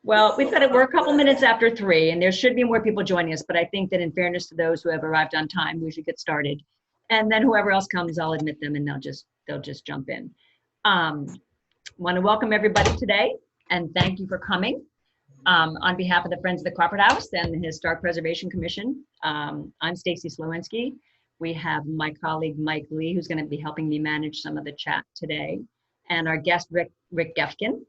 Well, we're a couple minutes after 3, and there should be more people joining us, but I think that in fairness to those who have arrived on time, we should get started. And then whoever else comes, I'll admit them and they'll just jump in. Want to welcome everybody today and thank you for coming. On behalf of the Friends of the Crawford House and the Historic Preservation Commission, I'm Stacy Slowinski. We have my colleague Mike Lee, who's going to be helping me manage some of the chat today, and our guest Rick Geffken.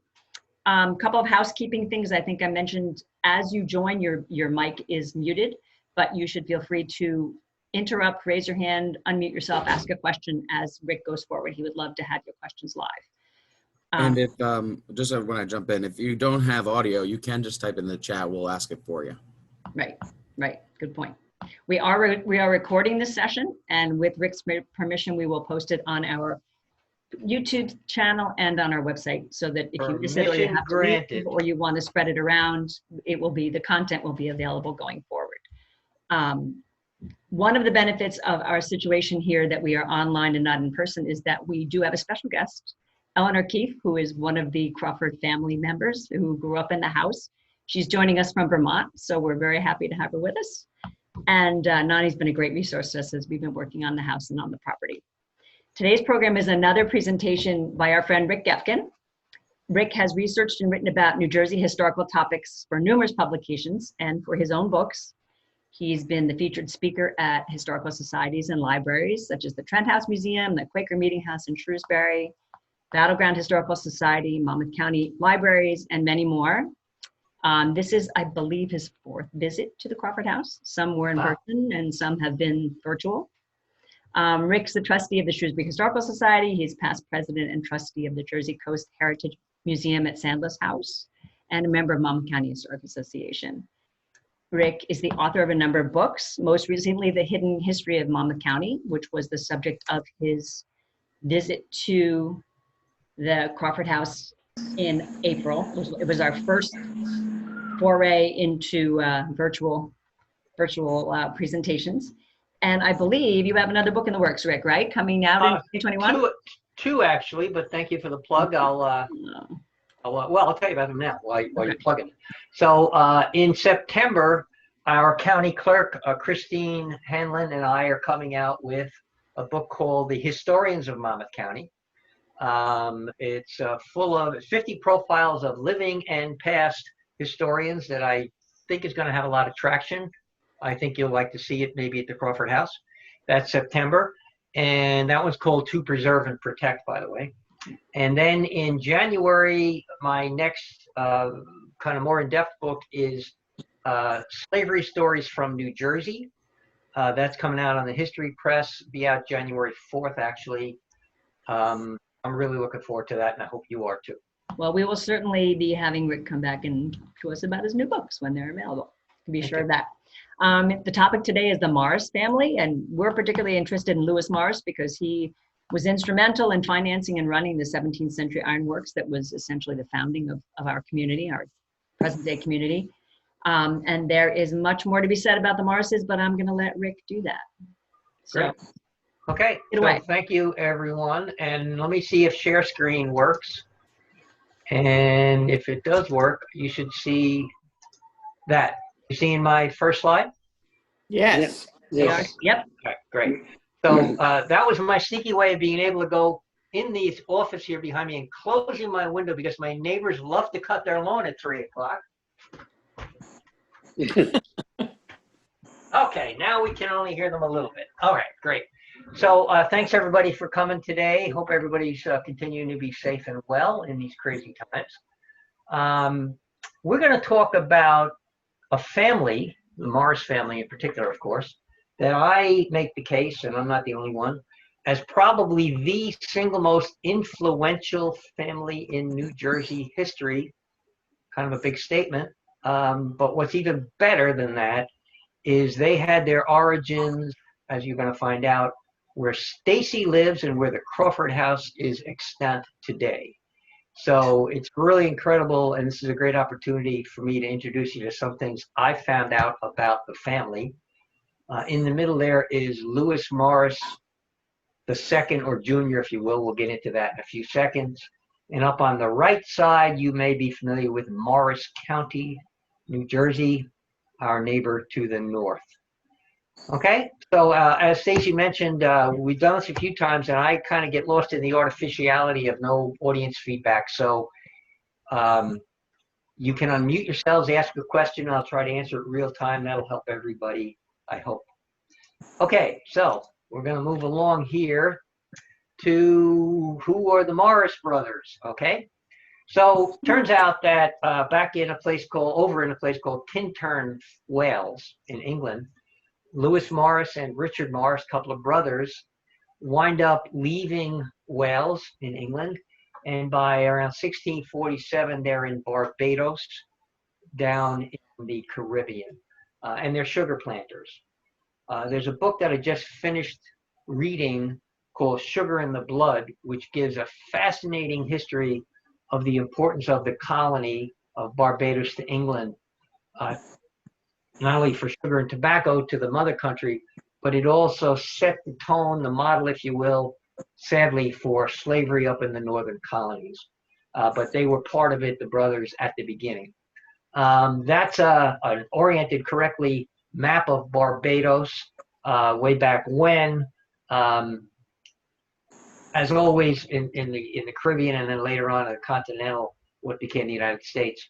Couple of housekeeping things. I think I mentioned as you join, your mic is muted, but you should feel free to interrupt, raise your hand, unmute yourself, ask a question as Rick goes forward. He would love to have your questions live. And if, just when I jump in, if you don't have audio, you can just type in the chat. We'll ask it for you. Right. Good point. We are recording this session, and with Rick's permission, we will post it on our YouTube channel and on our website, so that if you miss it or you have to leave, or you want to spread it around, the content will be available going forward. One of the benefits of our situation here that we are online and not in person is that we do have a special guest, Eleanor Keefe, who is one of the Crawford family members who grew up in the house. She's joining us from Vermont, so we're very happy to have her with us. And Nani's been a great resource to us as we've been working on the house and on the property. Today's program is another presentation by our friend Rick Geffken. Rick has researched and written about New Jersey historical topics for numerous publications and for his own books. He's been the featured speaker at historical societies and libraries, such as the Trent House Museum, the Quaker Meeting House in Shrewsbury, Battleground Historical Society, Monmouth County Libraries, and many more. This is, I believe, his 4th visit to the Crawford House. Some were in person and some have been virtual. Rick's the trustee of the Shrewsbury Historical Society. He's past president and trustee of the Jersey Coast Heritage Museum at Sandless House and a member of Monmouth County Historic Association. Rick is the author of a number of books, most recently The Hidden History of Monmouth County, which was the subject of his visit to the Crawford House in April. It was our first foray into virtual presentations. And I believe you have another book in the works, Rick, right? Coming out in 2021? Two actually, but thank you for the plug. I'll tell you about them now while you're plugging. So in September, our county clerk, Christine Hanlon, and I are coming out with a book called The Historians of Monmouth County. It's full of 50 profiles of living and past historians that I think is going to have a lot of traction. I think you'll like to see it maybe at the Crawford House. That's September. And that one's called To Preserve and Protect, by the way. And then in January, my next kind of more in-depth book is Slavery Stories from New Jersey. That's coming out on the History Press, be out January 4th, actually. I'm really looking forward to that, and I hope you are too. Well, we will certainly be having Rick come back and talk to us about his new books when they're available. Be sure of that. The topic today is the Morris family, and we're particularly interested in Lewis Morris because he was instrumental in financing and running the 17th century Ironworks that was essentially the founding of our community, our present day community. And there is much more to be said about the Morrises, but I'm going to let Rick do that. So, great. Okay, so thank you everyone. And let me see if share screen works. And if it does work, you should see that. You seeing my first slide? Yes. Yes. Yep. Okay, great. So that was my sneaky way of being able to go in the office here behind me and closing my window because my neighbors love to cut their lawn at 3 o'clock. Okay, now we can only hear them a little bit. All right, great. So thanks everybody for coming today. Hope everybody's continuing to be safe and well in these crazy times. We're going to talk about a family, the Morris family in particular, of course, that I make the case, and I'm not the only one, as probably the single most influential family in New Jersey history. Kind of a big statement. But what's even better than that is they had their origins, as you're going to find out, where Stacy lives and where the Crawford House is extant today. So it's really incredible, and this is a great opportunity for me to introduce you to some things I found out about the family. In the middle there is Lewis Morris the second, or Junior, if you will. We'll get into that in a few seconds. And up on the right side, you may be familiar with Morris County, New Jersey, our neighbor to the north. Okay, so as Stacy mentioned, we've done this a few times, and I kind of get lost in the artificiality of no audience feedback. So you can unmute yourselves, ask a question, and I'll try to answer it real time. That'll help everybody, I hope. Okay, so we're going to move along here to who are the Morris brothers, okay? So turns out that back in a place called Tinton, Wales in England, Lewis Morris and Richard Morris, a couple of brothers, wind up leaving Wales in England, and by around 1647, they're in Barbados, down in the Caribbean, and they're sugar planters. There's a book that I just finished reading called Sugar in the Blood, which gives a fascinating history of the importance of the colony of Barbados to England, not only for sugar and tobacco to the mother country, but it also set the tone, the model, if you will, sadly, for slavery up in the northern colonies. But they were part of it, the brothers, at the beginning. That's an oriented correctly map of Barbados way back when. As always, in the Caribbean and then later on in the continental, what became the United States,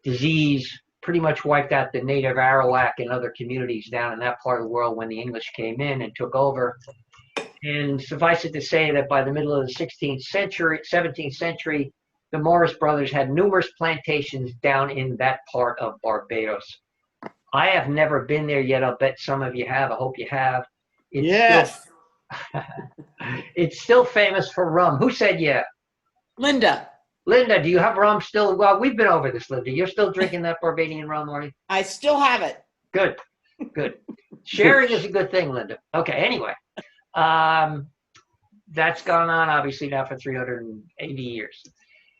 disease pretty much wiped out the native Arawak and other communities down in that part of the world when the English came in and took over. And suffice it to say that by the middle of the 17th century, the Morris brothers had numerous plantations down in that part of Barbados. I have never been there yet. I'll bet some of you have. I hope you have. Yes. It's still famous for rum. Who said yeah? Linda. Linda, do you have rum still? Well, we've been over this, Linda. You're still drinking that Barbadian rum, are you? I still have it. Good, good. Sharing is a good thing, Linda. Okay, anyway. That's gone on, obviously, now for 380 years.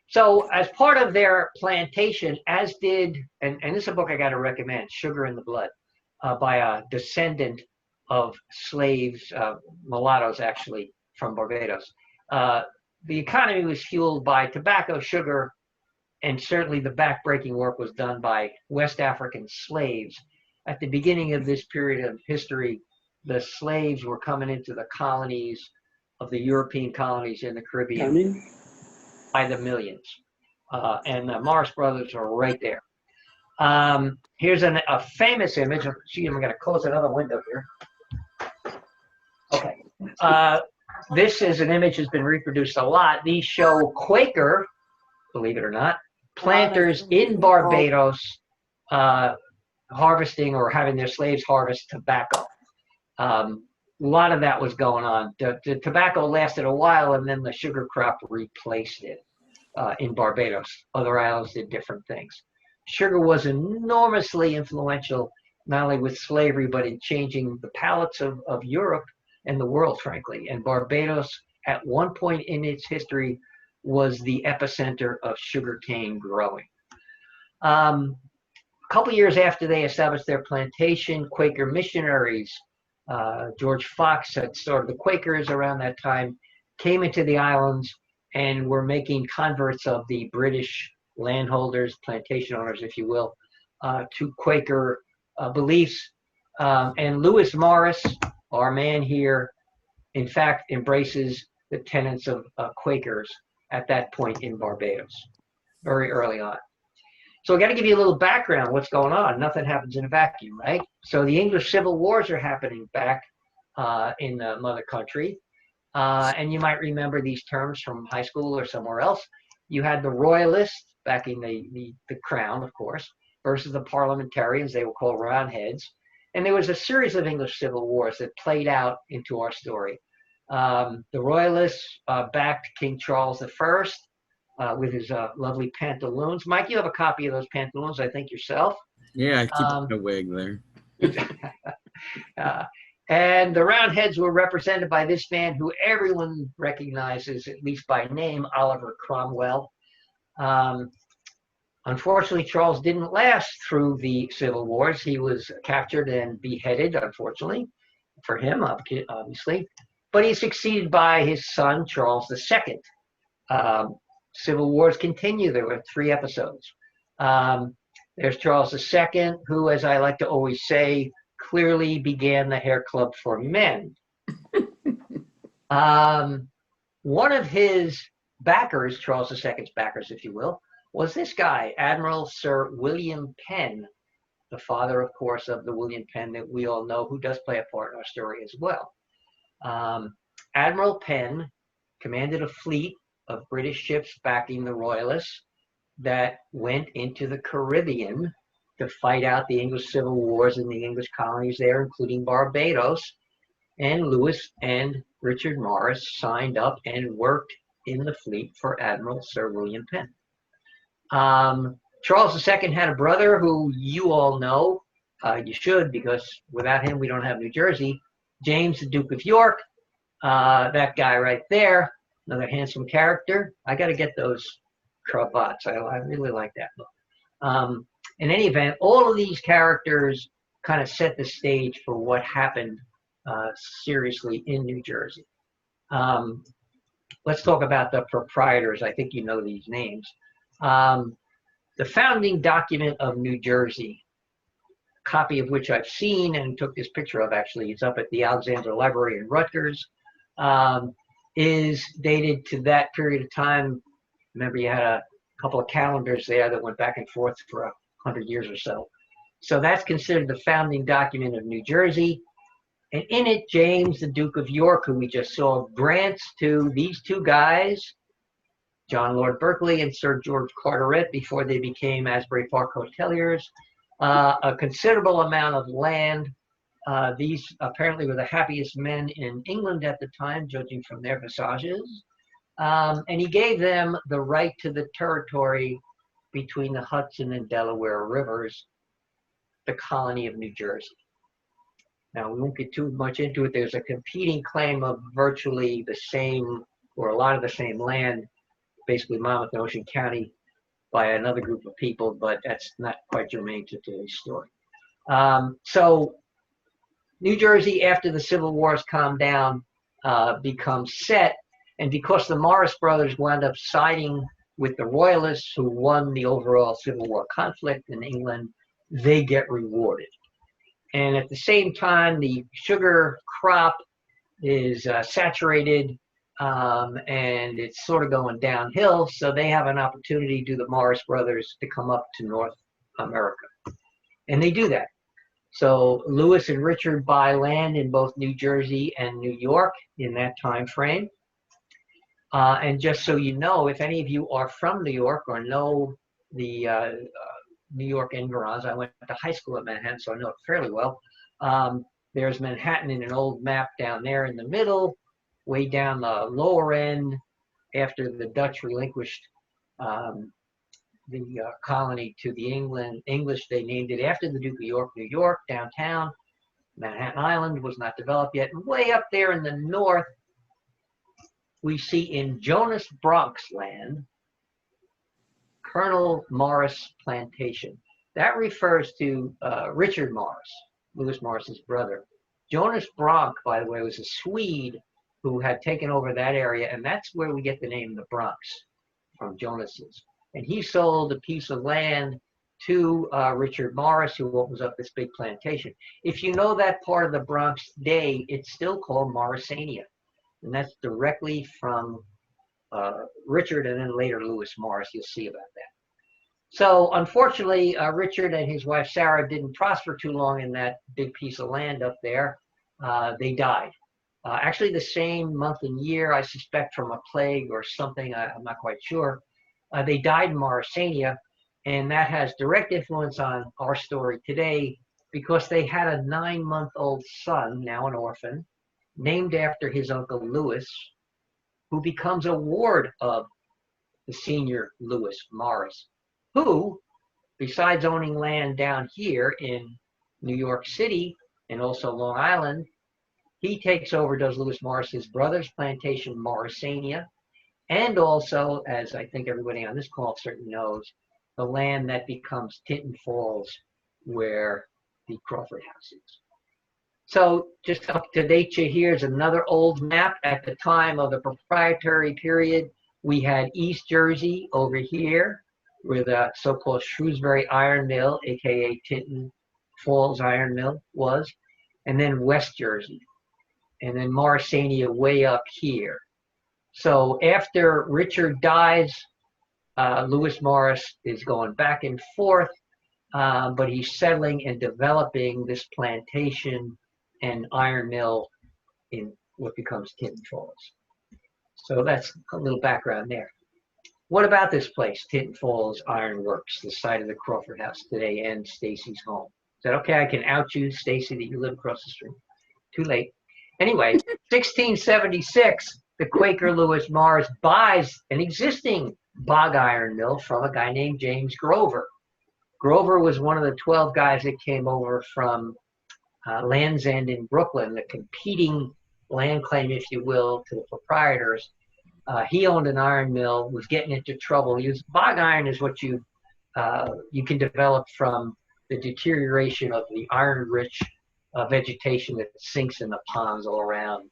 So as part of their plantation, as did, and this is a book I got to recommend, Sugar in the Blood, by a descendant of slaves, mulattoes, actually, from Barbados. The economy was fueled by tobacco, sugar, and certainly the backbreaking work was done by West African slaves. At the beginning of this period of history, the slaves were coming into the colonies of the European colonies in the Caribbean by the millions. And the Morris brothers are right there. Here's a famous image. Gee, I'm going to close another window here. Okay. This is an image that's been reproduced a lot. These show Quaker, believe it or not, planters in Barbados harvesting or having their slaves harvest tobacco. A lot of that was going on. The tobacco lasted a while, and then the sugar crop replaced it in Barbados. Other islands did different things. Sugar was enormously influential, not only with slavery, but in changing the palates of Europe and the world, frankly. And Barbados, at one point in its history, was the epicenter of sugarcane growing. A couple years after they established their plantation, Quaker missionaries, George Fox had started the Quakers around that time, came into the islands and were making converts of the British landholders, plantation owners, if you will, to Quaker beliefs. And Lewis Morris, our man here, in fact, embraces the tenets of Quakers at that point in Barbados, very early on. So I got to give you a little background, what's going on. Nothing happens in a vacuum, right? So the English Civil Wars are happening back in the mother country. And you might remember these terms from high school or somewhere else. You had the Royalists backing the crown, of course, versus the parliamentarians. They were called Roundheads. And there was a series of English civil wars that played out into our story. The Royalists backed King Charles I with his lovely pantaloons. Mike, you have a copy of those pantaloons, I think, yourself. Yeah, I keep a wig there. And the Roundheads were represented by this man who everyone recognizes, at least by name, Oliver Cromwell. Unfortunately, Charles didn't last through the civil wars. He was captured and beheaded, unfortunately, for him, obviously. But he's succeeded by his son, Charles II. Civil Wars continue. There were 3 episodes. There's Charles II, who, as I like to always say, clearly began the hair club for men. One of his backers, Charles II's backers, if you will, was this guy, Admiral Sir William Penn, the father, of course, of the William Penn that we all know, who does play a part in our story as well. Admiral Penn commanded a fleet of British ships backing the Royalists that went into the Caribbean to fight out the English Civil Wars in the English colonies there, including Barbados. And Lewis and Richard Morris signed up and worked in the fleet for Admiral Sir William Penn. Charles II had a brother who you all know, you should, because without him we don't have New Jersey, James, the Duke of York, that guy right there, another handsome character. I got to get those cravats. I really like that look. In any event, all of these characters kind of set the stage for what happened seriously in New Jersey. Let's talk about the proprietors. I think you know these names. The founding document of New Jersey, a copy of which I've seen and took this picture of, actually, it's up at the Alexander Library in Rutgers, is dated to that period of time. Remember, you had a couple of calendars there that went back and forth for 100 years or so. So that's considered the founding document of New Jersey. And in it, James, the Duke of York, who we just saw, grants to these 2 guys, John Lord Berkeley and Sir George Carteret, before they became Asbury Park hoteliers, a considerable amount of land. These apparently were the happiest men in England at the time, judging from their visages. And he gave them the right to the territory between the Hudson and Delaware rivers, the colony of New Jersey. Now, we won't get too much into it. There's a competing claim of virtually the same, or a lot of the same land, basically Monmouth and Ocean County, by another group of people, but that's not quite germane to today's story. So New Jersey, after the Civil Wars calmed down, becomes set, and because the Morris brothers wound up siding with the Royalists, who won the overall Civil War conflict in England, they get rewarded. And at the same time, the sugar crop is saturated, and it's sort of going downhill, so they have an opportunity, do the Morris brothers, to come up to North America. And they do that. So Lewis and Richard buy land in both New Jersey and New York in that time frame. And just so you know, if any of you are from New York or know the New York environs, I went to high school at Manhattan, so I know it fairly well. There's Manhattan in an old map down there in the middle. Way down the lower end, after the Dutch relinquished the colony to the English, they named it after the Duke of York, New York, downtown. Manhattan Island was not developed yet. And way up there in the north, we see in Jonas Brock's land, Colonel Morris Plantation. That refers to Richard Morris, Lewis Morris's brother. Jonas Brock, by the way, was a Swede who had taken over that area, and that's where we get the name the Bronx from, Jonas's. And he sold a piece of land to Richard Morris, who opens up this big plantation. If you know that part of the Bronx today, it's still called Morrisania, and that's directly from Richard and then later Lewis Morris. You'll see about that. So unfortunately, Richard and his wife Sarah didn't prosper too long in that big piece of land up there. They died. Actually, the same month and year, I suspect, from a plague or something, I'm not quite sure. They died in Morrisania, and that has direct influence on our story today because they had a 9-month-old son, now an orphan, named after his uncle Lewis, who becomes a ward of the senior Lewis Morris, who, besides owning land down here in New York City and also Long Island, he takes over, does Lewis Morris's brother's plantation, Morrisania, and also, as I think everybody on this call certainly knows, the land that becomes Tinton Falls, where the Crawford House is. So just up to date, here's another old map at the time of the proprietary period. We had East Jersey over here, where the so-called Shrewsbury Iron Mill, aka Tinton Falls Iron Mill, was, and then West Jersey, and then Morrisania way up here. So after Richard dies, Lewis Morris is going back and forth, but he's settling and developing this plantation and iron mill in what becomes Tinton Falls. So that's a little background there. What about this place, Tinton Falls Ironworks, the site of the Crawford House today and Stacy's home? Is that okay? I can out you, Stacy, that you live across the street. Too late. Anyway, 1676, the Quaker Lewis Morris buys an existing bog iron mill from a guy named James Grover. Grover was one of the 12 guys that came over from Land's End in Brooklyn, the competing land claim, if you will, to the proprietors. He owned an iron mill, was getting into trouble. Bog iron is what you can develop from the deterioration of the iron-rich vegetation that sinks in the ponds all around,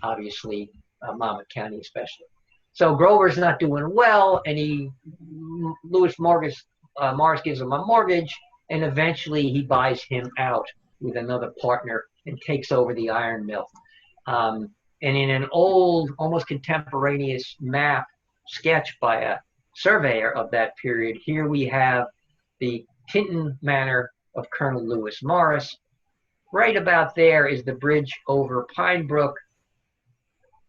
obviously, Monmouth County especially. So Grover's not doing well, and Lewis Morris gives him a mortgage, and eventually he buys him out with another partner and takes over the iron mill. And in an old, almost contemporaneous map sketched by a surveyor of that period, here we have the Tinton Manor of Colonel Lewis Morris. Right about there is the bridge over Pine Brook,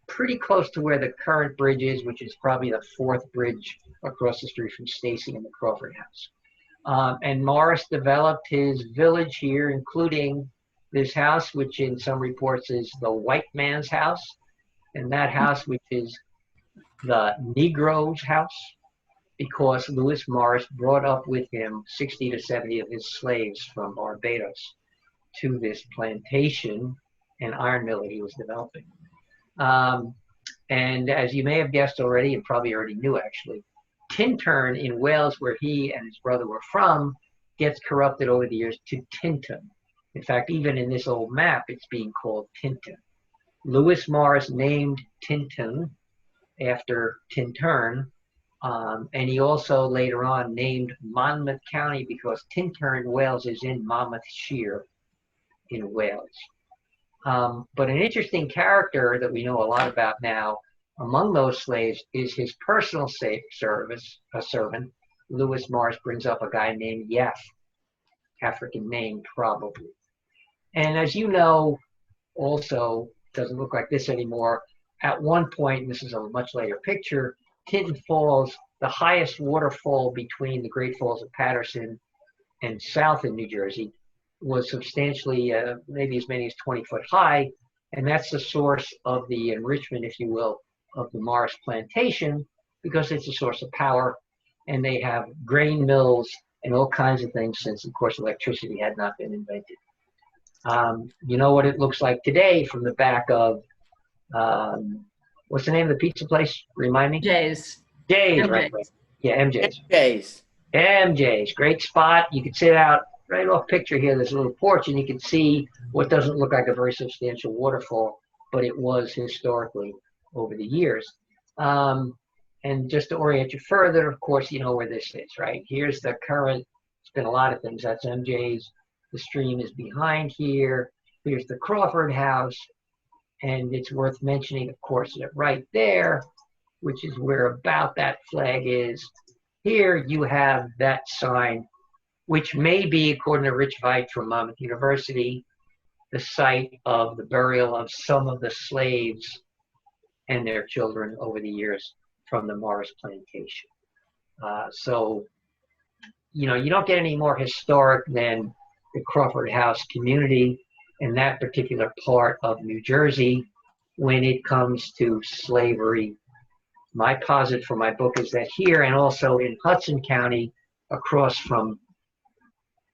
pretty close to where the current bridge is, which is probably the fourth bridge across the street from Stacy and the Crawford House. And Morris developed his village here, including this house, which in some reports is the white man's house, and that house, which is the Negro's house, because Lewis Morris brought up with him 60 to 70 of his slaves from Barbados to this plantation and iron mill that he was developing. And as you may have guessed already, and probably already knew actually, Tintern in Wales, where he and his brother were from, gets corrupted over the years to Tinton. In fact, even in this old map, it's being called Tinton. Lewis Morris named Tinton after Tintern, and he also later on named Monmouth County because Tintern, Wales, is in Monmouthshire in Wales. But an interesting character that we know a lot about now among those slaves is his personal servant. Lewis Morris brings up a guy named Yef, African name probably. And as you know, also, doesn't look like this anymore, at one point, and this is a much later picture, Tinton Falls, the highest waterfall between the Great Falls of Patterson and south in New Jersey, was substantially, maybe as many as 20 foot high, and that's the source of the enrichment, if you will, of the Morris plantation, because it's a source of power, and they have grain mills and all kinds of things since, of course, electricity had not been invented. You know what it looks like today from the back of, what's the name of the pizza place? Remind me? Jay's. Jay's, right? Yeah, MJ's. MJ's. MJ's, great spot. You can sit out right off picture here. There's a little porch, and you can see what doesn't look like a very substantial waterfall, but it was historically over the years. And just to orient you further, of course, you know where this is, right? Here's the current, it's been a lot of things. That's MJ's. The stream is behind here. Here's the Crawford House. And it's worth mentioning, of course, that right there, which is where about that flag is, here you have that sign, which may be, according to Rich Veit from Monmouth University, the site of the burial of some of the slaves and their children over the years from the Morris plantation. So, you know, you don't get any more historic than the Crawford House community in that particular part of New Jersey when it comes to slavery. My posit for my book is that here and also in Hudson County, across from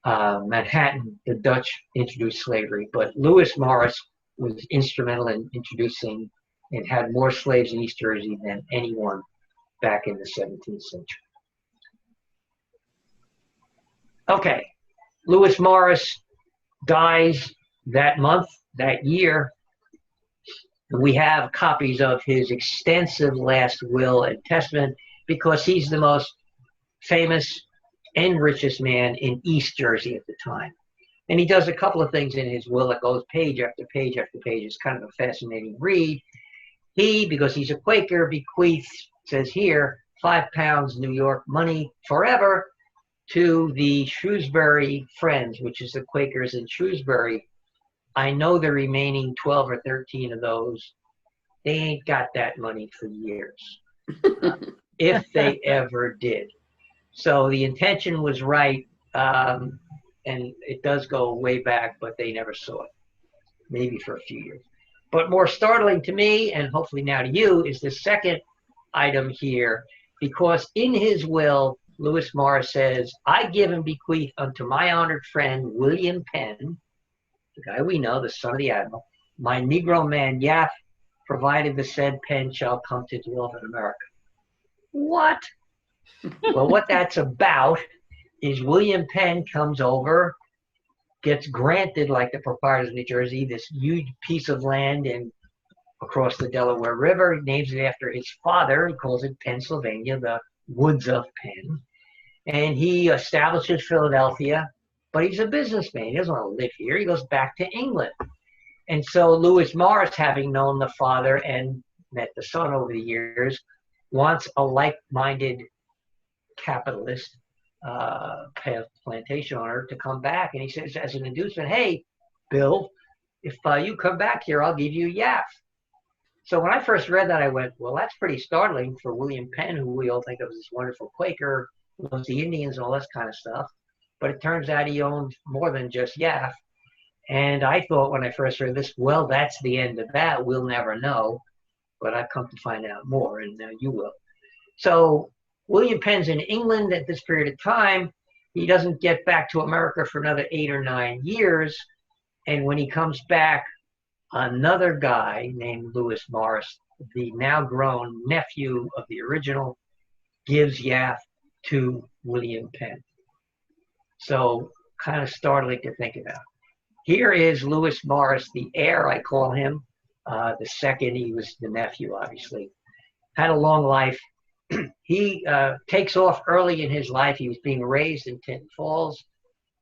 Manhattan, the Dutch introduced slavery, but Lewis Morris was instrumental in introducing and had more slaves in East Jersey than anyone back in the 17th century. Okay, Lewis Morris dies that month, that year. We have copies of his extensive last will and testament because he's the most famous and richest man in East Jersey at the time. And he does a couple of things in his will that goes page after page after page. It's kind of a fascinating read. He, because he's a Quaker, bequeaths, says here, £5 New York money forever to the Shrewsbury Friends, which is the Quakers in Shrewsbury. I know the remaining 12 or 13 of those, they ain't got that money for years, if they ever did. So the intention was right, and it does go way back, but they never saw it, maybe for a few years. But more startling to me, and hopefully now to you, is the second item here, because in his will, Lewis Morris says, I give and bequeath unto my honored friend William Penn, the guy we know, the son of the admiral, my Negro man Yap, provided the said Penn shall come to dwell in America. What? Well, what that's about is William Penn comes over, gets granted, like the Proprietors of New Jersey, this huge piece of land across the Delaware River. He names it after his father. He calls it Pennsylvania, the woods of Penn. And he establishes Philadelphia, but he's a businessman. He doesn't want to live here. He goes back to England. And so Lewis Morris, having known the father and met the son over the years, wants a like-minded capitalist, plantation owner, to come back. And he says, as an inducement, hey, Bill, if you come back here, I'll give you Yap. So when I first read that, I went, well, that's pretty startling for William Penn, who we all think of as this wonderful Quaker, loves the Indians and all this kind of stuff. But it turns out he owned more than just Yap. And I thought when I first read this, well, that's the end of that. We'll never know. But I've come to find out more, and you will. So William Penn's in England at this period of time. He doesn't get back to America for another 8 or 9 years. And when he comes back, another guy named Lewis Morris, the now grown nephew of the original, gives Yap to William Penn. So kind of startling to think about. Here is Lewis Morris, the heir, I call him. The second, he was the nephew, obviously. Had a long life. He takes off early in his life. He was being raised in Tinton Falls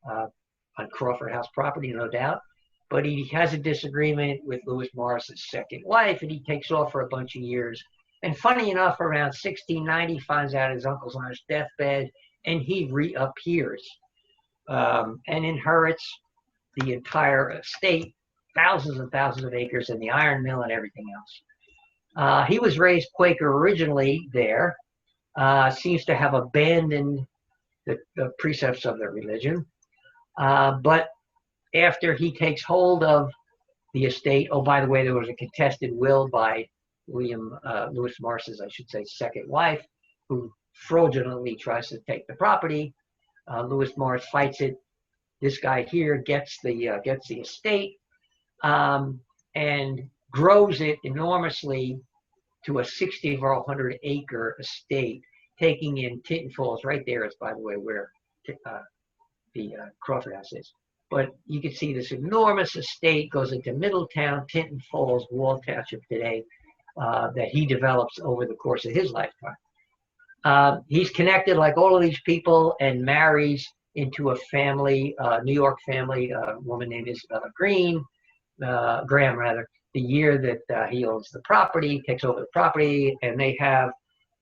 on Crawford House property, no doubt. But he has a disagreement with Lewis Morris's second wife, and he takes off for a bunch of years. And funny enough, around 1690, finds out his uncle's on his deathbed, and he reappears and inherits the entire estate, thousands and thousands of acres, and the iron mill and everything else. He was raised Quaker originally there, seems to have abandoned the precepts of their religion. But after he takes hold of the estate, oh, by the way, there was a contested will by Lewis Morris's, I should say, second wife, who fraudulently tries to take the property. Lewis Morris fights it. This guy here gets the estate and grows it enormously to a 60 or 100 acre estate, taking in Tinton Falls. Right there is, by the way, where the Crawford House is. But you can see this enormous estate goes into Middletown, Tinton Falls, Wall Township today, that he develops over the course of his lifetime. He's connected, like all of these people, and marries into a family, New York family, a woman named Isabella Graham, the year that he owns the property, takes over the property, and they have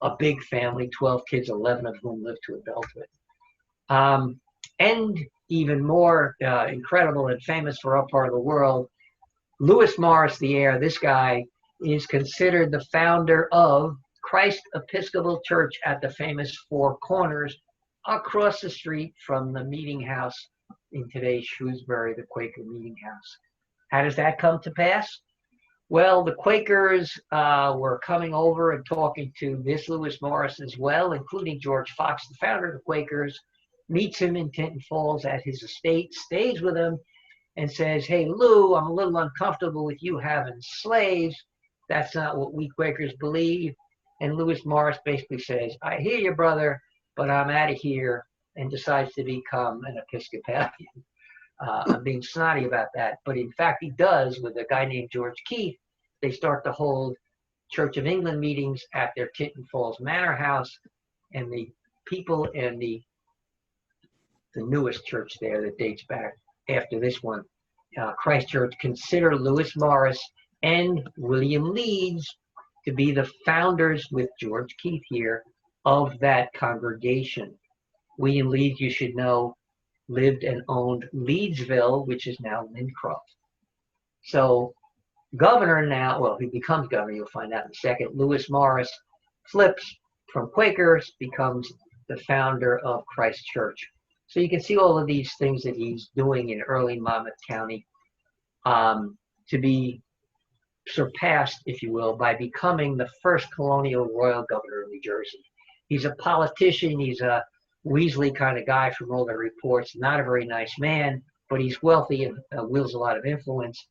a big family, 12 kids, 11 of whom live to adulthood. And even more incredible and famous for our part of the world, Lewis Morris, the heir, this guy is considered the founder of Christ Episcopal Church at the famous Four Corners, across the street from the meeting house in today's Shrewsbury, the Quaker meeting house. How does that come to pass? Well, the Quakers were coming over and talking to this Lewis Morris as well, including George Fox, the founder of the Quakers, meets him in Tinton Falls at his estate, stays with him, and says, hey, Lou, I'm a little uncomfortable with you having slaves. That's not what we Quakers believe. And Lewis Morris basically says, I hear you, brother, but I'm out of here, and decides to become an Episcopalian. I'm being snotty about that, but in fact he does with a guy named George Keith, they start to hold Church of England meetings at their Tinton Falls Manor house, and the people in the newest church there that dates back after this one, Christ Church, consider Lewis Morris and William Leeds to be the founders, with George Keith here, of that congregation. William Leeds, you should know, lived and owned Leedsville, which is now Lincroft. So governor now, well, he becomes governor, you'll find out in a second. Lewis Morris flips from Quakers, becomes the founder of Christ Church. So you can see all of these things that he's doing in early Monmouth County to be surpassed, if you will, by becoming the first colonial royal governor of New Jersey. He's a politician. He's a Weasley kind of guy from all the reports. Not a very nice man, but he's wealthy and wields a lot of influence,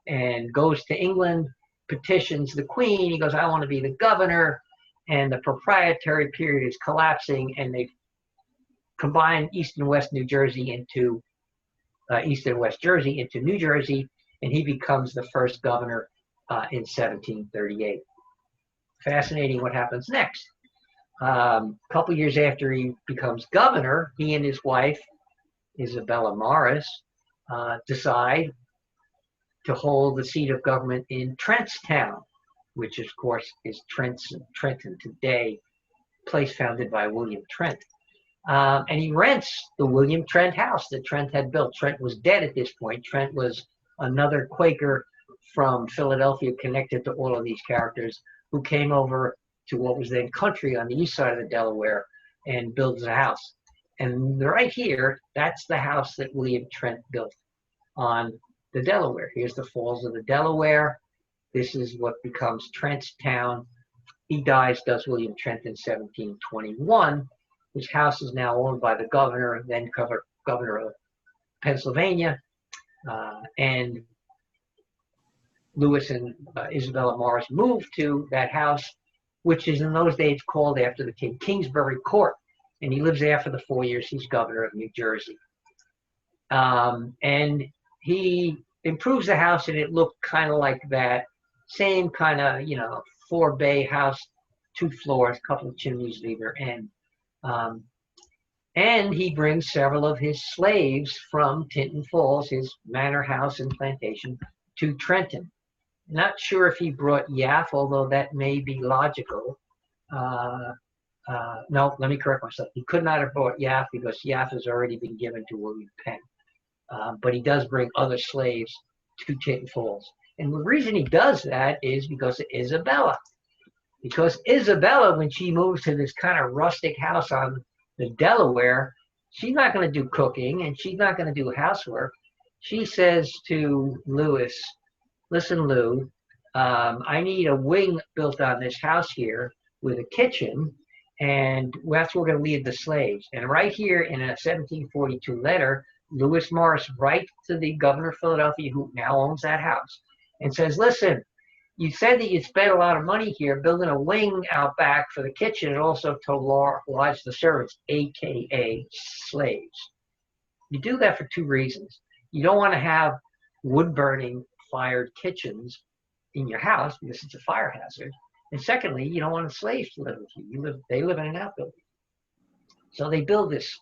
and goes to England, petitions the Queen. He goes, I want to be the governor, and the proprietary period is collapsing, and they combine East and West New Jersey into East and West Jersey into New Jersey, and he becomes the first governor in 1738. Fascinating what happens next. A couple years after he becomes governor, he and his wife, Isabella Morris, decide to hold the seat of government in Trentstown, which of course is Trenton today, place founded by William Trent. And he rents the William Trent house that Trent had built. Trent was dead at this point. Trent was another Quaker from Philadelphia, connected to all of these characters, who came over to what was then country on the east side of the Delaware and builds a house. And right here, that's the house that William Trent built on the Delaware. Here's the Falls of the Delaware. This is what becomes Trentstown. He dies, does William Trent, in 1721. His house is now owned by the governor, then governor of Pennsylvania, and Lewis and Isabella Morris moved to that house, which is in those days called after the king, Kingsbury Court, and he lives there for the 4 years he's governor of New Jersey. And he improves the house, and it looked kind of like that same kind of, 4-bay house, 2 floors, couple of chimneys at either end. And he brings several of his slaves from Tinton Falls, his manor house and plantation, to Trenton. Not sure if he brought Yaff, although that may be logical. No, let me correct myself. He could not have brought Yaff because Yaff has already been given to William Penn. But he does bring other slaves to Tinton Falls. And the reason he does that is because of Isabella. Because Isabella, when she moves to this kind of rustic house on the Delaware, she's not going to do cooking and she's not going to do housework. She says to Lewis, listen, Lou, I need a wing built on this house here with a kitchen, and that's where we're going to leave the slaves. And right here in a 1742 letter, Lewis Morris writes to the governor of Philadelphia, who now owns that house, and says, listen, you said that you spent a lot of money here building a wing out back for the kitchen and also to lodge the servants, AKA slaves. You do that for 2 reasons. You don't want to have wood-burning fired kitchens in your house because it's a fire hazard. And secondly, you don't want the slaves to live with you. They live in an outbuilding. So they build this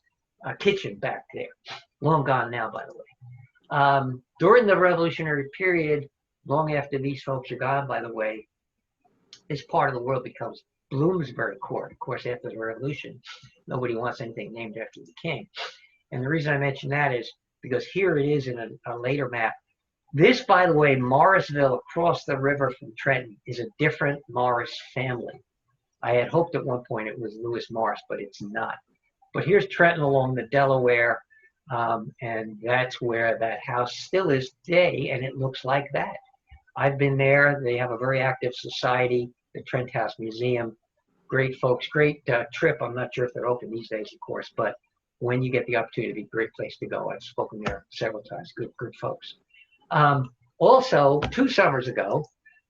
kitchen back there. Long gone now, by the way. During the Revolutionary period, long after these folks are gone, by the way, this part of the world becomes Bloomsbury Court. Of course, after the Revolution, nobody wants anything named after the king. And the reason I mention that is because here it is in a later map. This, by the way, Morrisville across the river from Trenton is a different Morris family. I had hoped at one point it was Lewis Morris, but it's not. But here's Trenton along the Delaware, and that's where that house still is today, and it looks like that. I've been there. They have a very active society, the Trent House Museum. Great folks, great trip. I'm not sure if they're open these days, of course, but when you get the opportunity, it'd be a great place to go. I've spoken there several times. Good folks. Also, 2 summers ago,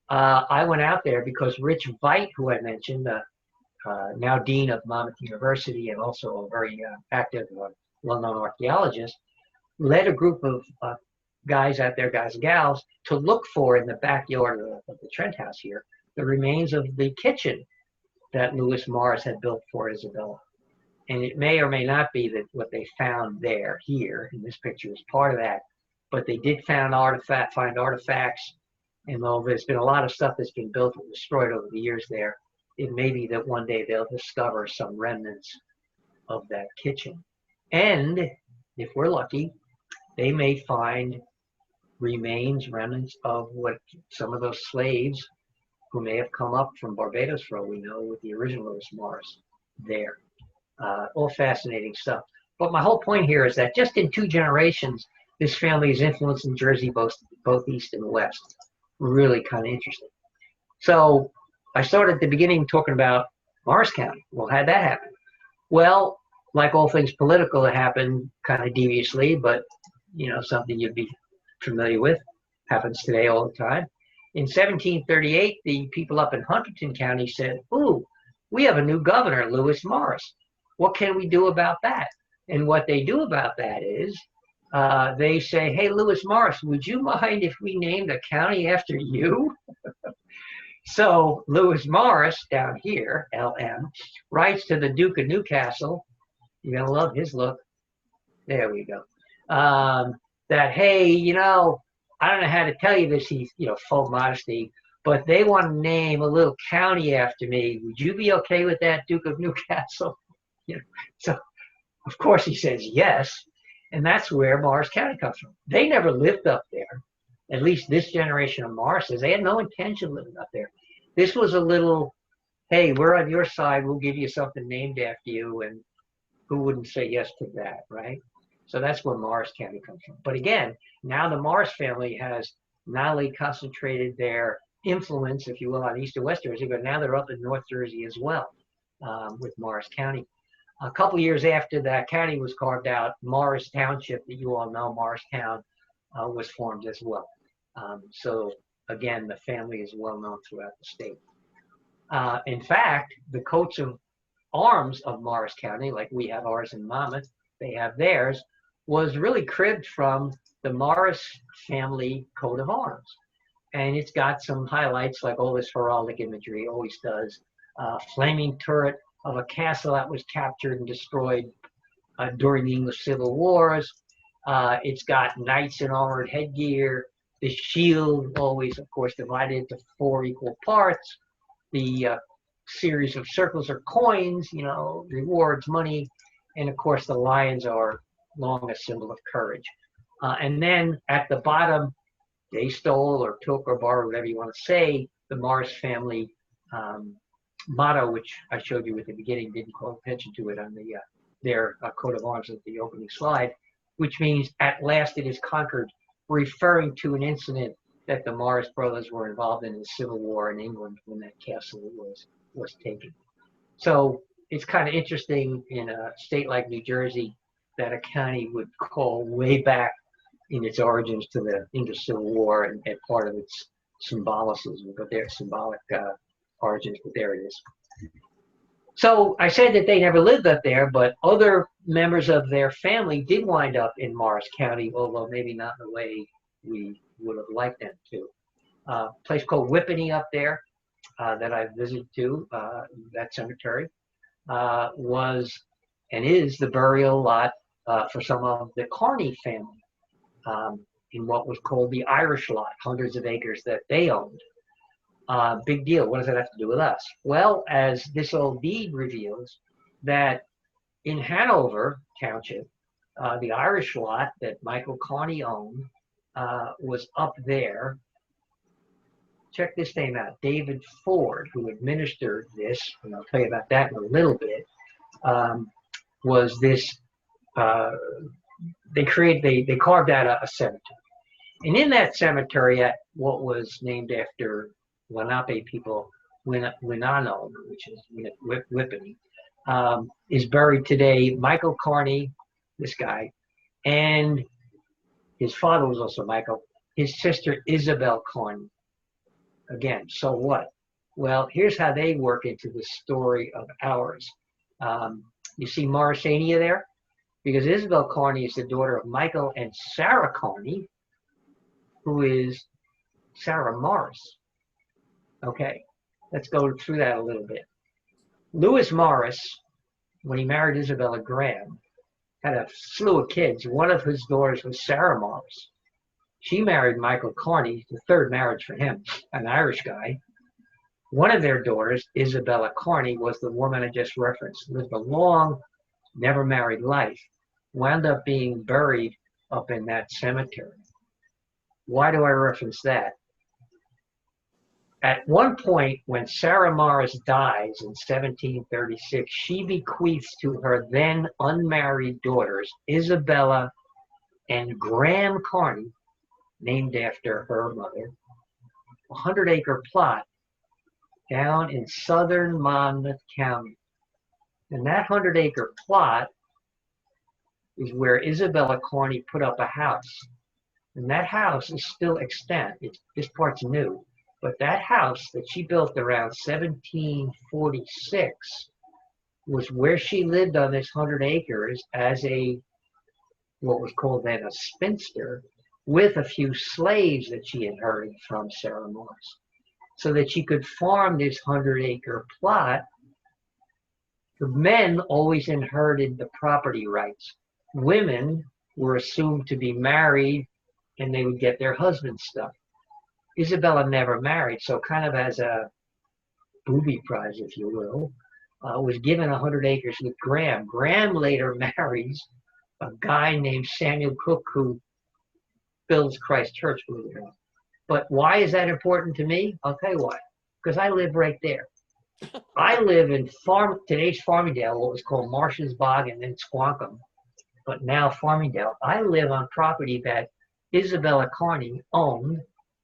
I went out there because Rich Veit, who I mentioned, now dean of Monmouth University and also a very active, well-known archaeologist, led a group of guys out there, guys and gals, to look for in the backyard of the Trent house here, the remains of the kitchen that Lewis Morris had built for Isabella. And it may or may not be that what they found here in this picture is part of that, but they did find artifacts. And though there's been a lot of stuff that's been built and destroyed over the years there, it may be that one day they'll discover some remnants of that kitchen. And if we're lucky, they may find remnants of what some of those slaves who may have come up from Barbados, for all we know, with the original Lewis Morris there. All fascinating stuff. But my whole point here is that just in 2 generations, this family has influenced New Jersey both east and west. Really kind of interesting. So I started at the beginning talking about Morris County. Well, how'd that happen? Well, like all things political, it happened kind of deviously, but something you'd be familiar with. Happens today all the time. In 1738, the people up in Huntington County said, "Ooh, we have a new governor, Lewis Morris. What can we do about that?" And what they do about that is they say, "Hey, Lewis Morris, would you mind if we named a county after you?" So Lewis Morris, down here, LM, writes to the Duke of Newcastle. You're going to love his look. There we go. That, hey, I don't know how to tell you this, he's, full modesty, but they want to name a little county after me. Would you be okay with that, Duke of Newcastle? So, of course, he says yes. And that's where Morris County comes from. They never lived up there. At least this generation of Morrises, they had no intention of living up there. This was a little, hey, we're on your side, we'll give you something named after you, and who wouldn't say yes to that, right? So that's where Morris County comes from. But again, now the Morris family has not only concentrated their influence, if you will, on East and West Jersey, but now they're up in North Jersey as well with Morris County. A couple years after that county was carved out, Morris Township, that you all know, Morristown, was formed as well. So again, the family is well known throughout the state. In fact, the coats of arms of Morris County, like we have ours in Monmouth, they have theirs, was really cribbed from the Morris family coat of arms. And it's got some highlights like all this heraldic imagery always does. Flaming turret of a castle that was captured and destroyed during the English Civil Wars. It's got knights in armored headgear. The shield always, of course, divided into 4 equal parts. The series of circles are coins, rewards, money. And of course, the lions are long a symbol of courage. And then at the bottom, they stole or took or borrowed, whatever you want to say, the Morris family motto, which I showed you at the beginning, didn't call attention to it on their coat of arms at the opening slide, which means at last it is conquered, referring to an incident that the Morris brothers were involved in the Civil War in England when that castle was taken. So it's kind of interesting in a state like New Jersey that a county would call way back in its origins to the English Civil War and part of its symbolicism, but their symbolic origins, but there it is. So I said that they never lived up there, but other members of their family did wind up in Morris County, although maybe not in the way we would have liked them to. A place called Whippany up there that I visited too, that cemetery, was and is the burial lot for some of the Kearney family in what was called the Irish lot, hundreds of acres that they owned. Big deal. What does that have to do with us? Well, as this old deed reveals, that in Hanover Township, the Irish lot that Michael Kearney owned was up there. Check this name out. David Ford, who administered this, and I'll tell you about that in a little bit, was this, they carved out a cemetery. And in that cemetery at what was named after Lenape people, Winano, which is Whippany, is buried today Michael Kearney, this guy, and his father was also Michael, his sister Isabella Kearney. Again, so what? Well, here's how they work into the story of ours. You see Morrisania there? Because Isabel Kearney is the daughter of Michael and Sarah Kearney, who is Sarah Morris. Okay, let's go through that a little bit. Lewis Morris, when he married Isabella Graham, had a slew of kids. One of his daughters was Sarah Morris. She married Michael Kearney, the third marriage for him, an Irish guy. One of their daughters, Isabella Kearney, was the woman I just referenced, lived a long, never married life, wound up being buried up in that cemetery. Why do I reference that? At one point, when Sarah Morris dies in 1736, she bequeaths to her then unmarried daughters, Isabella and Graham Kearney, named after her mother, a 100-acre plot down in southern Monmouth County. And that 100-acre plot is where Isabella Kearney put up a house. And that house is still extant. This part's new. But that house that she built around 1746 was where she lived on this 100 acres as what was called then a spinster, with a few slaves that she inherited from Sarah Morris, so that she could farm this 100-acre plot. The men always inherited the property rights. Women were assumed to be married and they would get their husband's stuff. Isabella never married, so kind of as a booby prize, if you will, was given 100 acres with Graham. Graham later marries a guy named Samuel Cook who builds Christ Church, believe it or not. But why is that important to me? I'll tell you why. Because I live right there. I live in today's Farmingdale, what was called Marsh's Bog and then Squonkam, but now Farmingdale. I live on property that Isabella Kearney owned,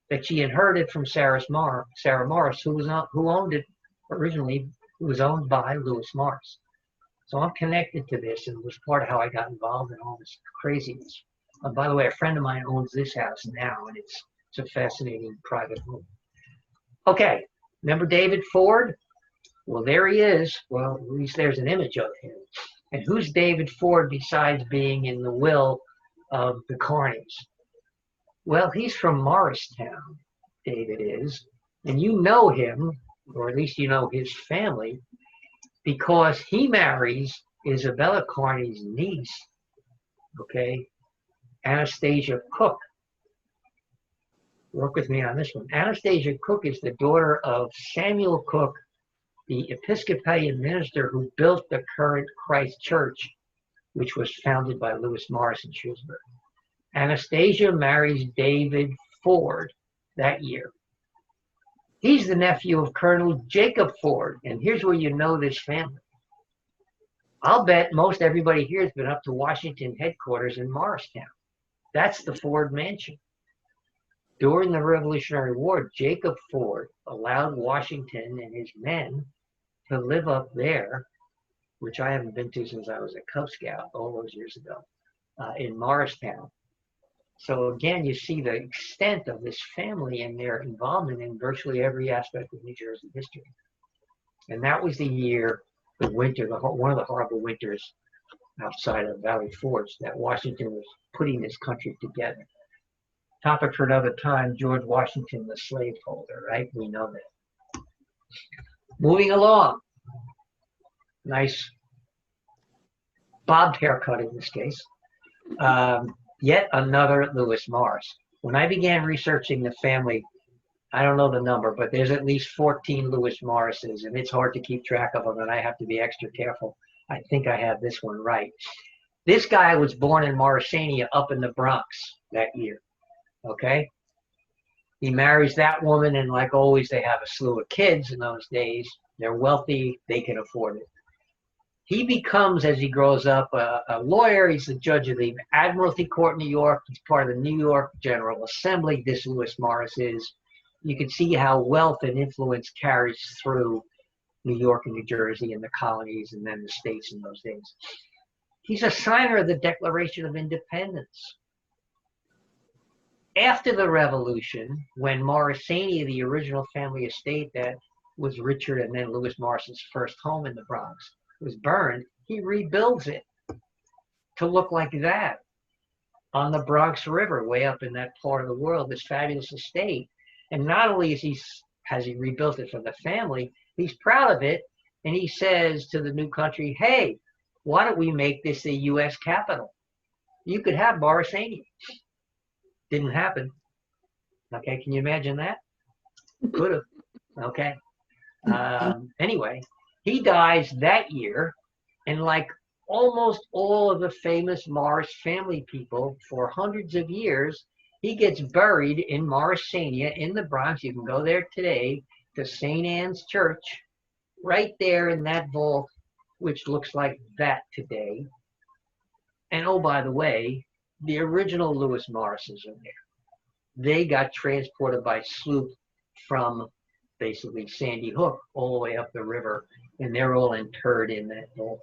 that she inherited from Sarah Morris, who owned it originally. It was owned by Lewis Morris. So I'm connected to this, and it was part of how I got involved in all this craziness. By the way, a friend of mine owns this house now, and it's a fascinating private home. Okay, remember David Ford? Well, there he is. Well, at least there's an image of him. And who's David Ford besides being in the will of the Kearneys? Well, he's from Morristown, David is. And you know him, or at least you know his family, because he marries Isabella Kearney's niece, okay, Anastasia Cook. Work with me on this one. Anastasia Cook is the daughter of Samuel Cook, the Episcopalian minister who built the current Christ Church, which was founded by Lewis Morris in Shrewsbury. Anastasia marries David Ford that year. He's the nephew of Colonel Jacob Ford, and here's where you know this family. I'll bet most everybody here has been up to Washington headquarters in Morristown. That's the Ford mansion. During the Revolutionary War, Jacob Ford allowed Washington and his men to live up there, which I haven't been to since I was a Cub Scout all those years ago, in Morristown. So again, you see the extent of this family and their involvement in virtually every aspect of New Jersey history. And that was the year, the winter, one of the horrible winters outside of Valley Forge, that Washington was putting this country together. Topic for another time, George Washington, the slaveholder, right? We know that. Moving along. Nice bobbed haircut in this case. Yet another Lewis Morris. When I began researching the family, I don't know the number, but there's at least 14 Lewis Morrises, and it's hard to keep track of them, and I have to be extra careful. I think I have this one right. This guy was born in Morrisania up in the Bronx that year, okay? He marries that woman, and like always, they have a slew of kids in those days. They're wealthy, they can afford it. He becomes, as he grows up, a lawyer. He's the judge of the Admiralty Court in New York. He's part of the New York General Assembly. This Lewis Morris is. You can see how wealth and influence carries through New York and New Jersey and the colonies and then the states in those days. He's a signer of the Declaration of Independence. After the Revolution, when Morrisania, the original family estate that was Richard and then Lewis Morris's first home in the Bronx, was burned, he rebuilds it to look like that. on the Bronx River, way up in that part of the world, this fabulous estate. And not only has he rebuilt it for the family, he's proud of it. And he says to the new country, hey, why don't we make this the U.S. capital? You could have Morristown. Didn't happen. Okay, can you imagine that? Could have. Okay. Anyway, he dies that year, and like almost all of the famous Morris family people for hundreds of years, he gets buried in Morrisania in the Bronx. You can go there today to St. Anne's Church, right there in that vault, which looks like that today. And oh, by the way, the original Lewis Morrises are there. They got transported by sloop from basically Sandy Hook all the way up the river, and they're all interred in that vault.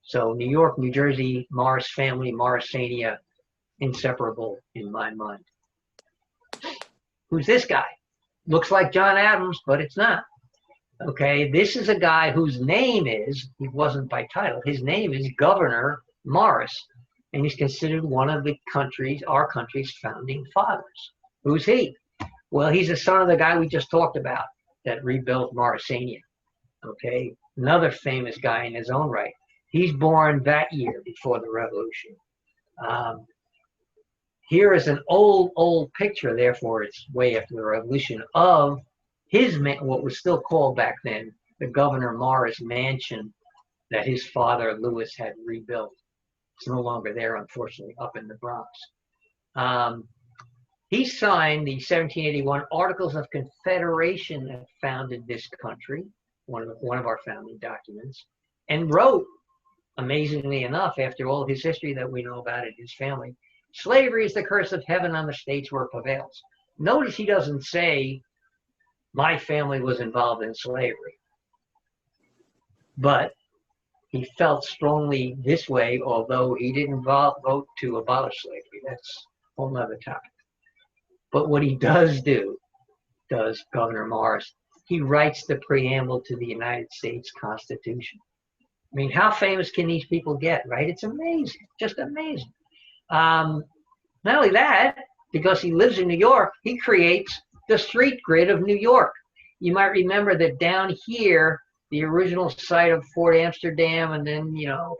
So New York, New Jersey, Morris family, Morrisania, inseparable in my mind. Who's this guy? Looks like John Adams, but it's not. Okay, this is a guy whose name is, he wasn't by title, his name is Gouverneur Morris, and he's considered one of the country's, our country's founding fathers. Who's he? Well, he's the son of the guy we just talked about that rebuilt Morrisania. Okay, another famous guy in his own right. He's born that year before the Revolution. Here is an old picture, therefore it's way after the Revolution, of his, what was still called back then, the Gouverneur Morris mansion that his father Lewis had rebuilt. It's no longer there, unfortunately, up in the Bronx. He signed the 1781 Articles of Confederation that founded this country, one of our founding documents, and wrote, amazingly enough, after all of his history that we know about in his family, slavery is the curse of heaven on the states where it prevails. Notice he doesn't say, my family was involved in slavery. But he felt strongly this way, although he didn't vote to abolish slavery. That's a whole other topic. But what he does do, Gouverneur Morris, he writes the preamble to the United States Constitution. I mean, how famous can these people get, right? It's amazing, just amazing. Not only that, because he lives in New York, he creates the street grid of New York. You might remember that down here, the original site of Fort Amsterdam and then,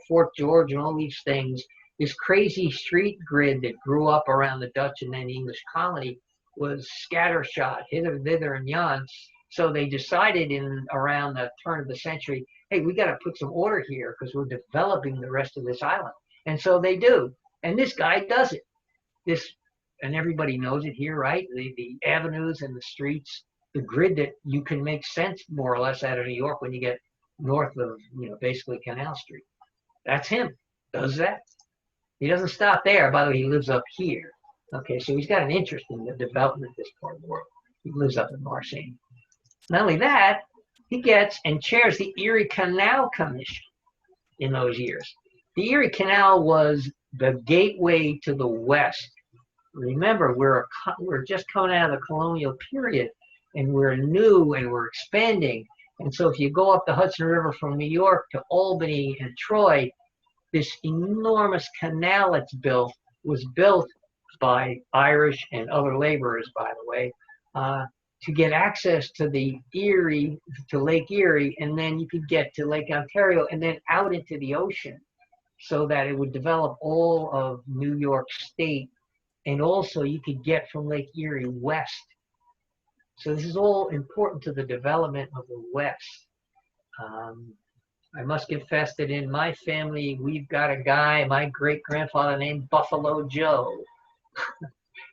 Fort George and all these things, this crazy street grid that grew up around the Dutch and then English colony was scattershot hither, thither, and yon. So they decided around the turn of the century, hey, we got to put some order here because we're developing the rest of this island. And so they do. And this guy does it. And everybody knows it here, right? The avenues and the streets, the grid that you can make sense more or less out of New York when you get north of, basically Canal Street. That's him, does that. He doesn't stop there. By the way, he lives up here. Okay, so he's got an interest in the development of this part of the world. He lives up in Morristown. Not only that, he gets and chairs the Erie Canal Commission in those years. The Erie Canal was the gateway to the West. Remember, we're just coming out of the colonial period, and we're new and we're expanding. And so if you go up the Hudson River from New York to Albany and Troy, this enormous canal that's built was built by Irish and other laborers, by the way, to get access to the Erie, to Lake Erie, and then you could get to Lake Ontario and then out into the ocean so that it would develop all of New York State. And also you could get from Lake Erie west. So this is all important to the development of the West. I must confess that in my family, we've got a guy, my great-grandfather named Buffalo Joe.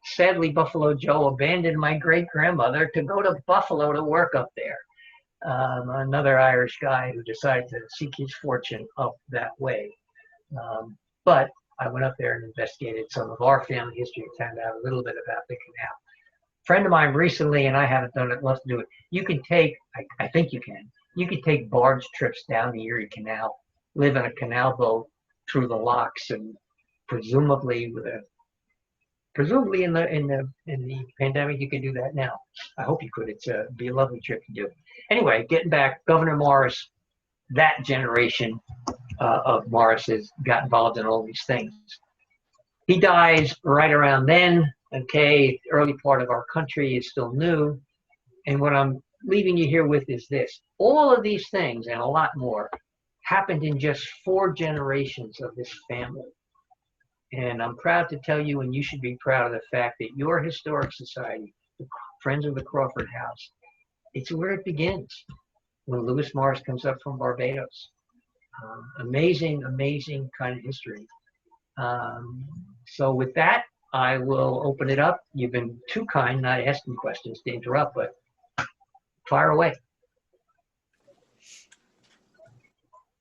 Sadly, Buffalo Joe abandoned my great-grandmother to go to Buffalo to work up there. Another Irish guy who decided to seek his fortune up that way. But I went up there and investigated some of our family history and found out a little bit about the canal. A friend of mine recently, and I haven't done it, loves to do it. You can take, I think you can take barge trips down the Erie Canal, live in a canal boat through the locks, and presumably in the pandemic you can do that now. I hope you could. It's be a lovely trip to do. Anyway, getting back, Gouverneur Morris, that generation of Morrises got involved in all these things. he dies right around then. Okay, the early part of our country is still new. And what I'm leaving you here with is this. All of these things and a lot more happened in just 4 generations of this family. And I'm proud to tell you, and you should be proud of the fact that your historic society, the Friends of the Crawford House, it's where it begins when Lewis Morris comes up from Barbados. Amazing, amazing kind of history. So with that, I will open it up. You've been too kind not asking questions to interrupt, but fire away.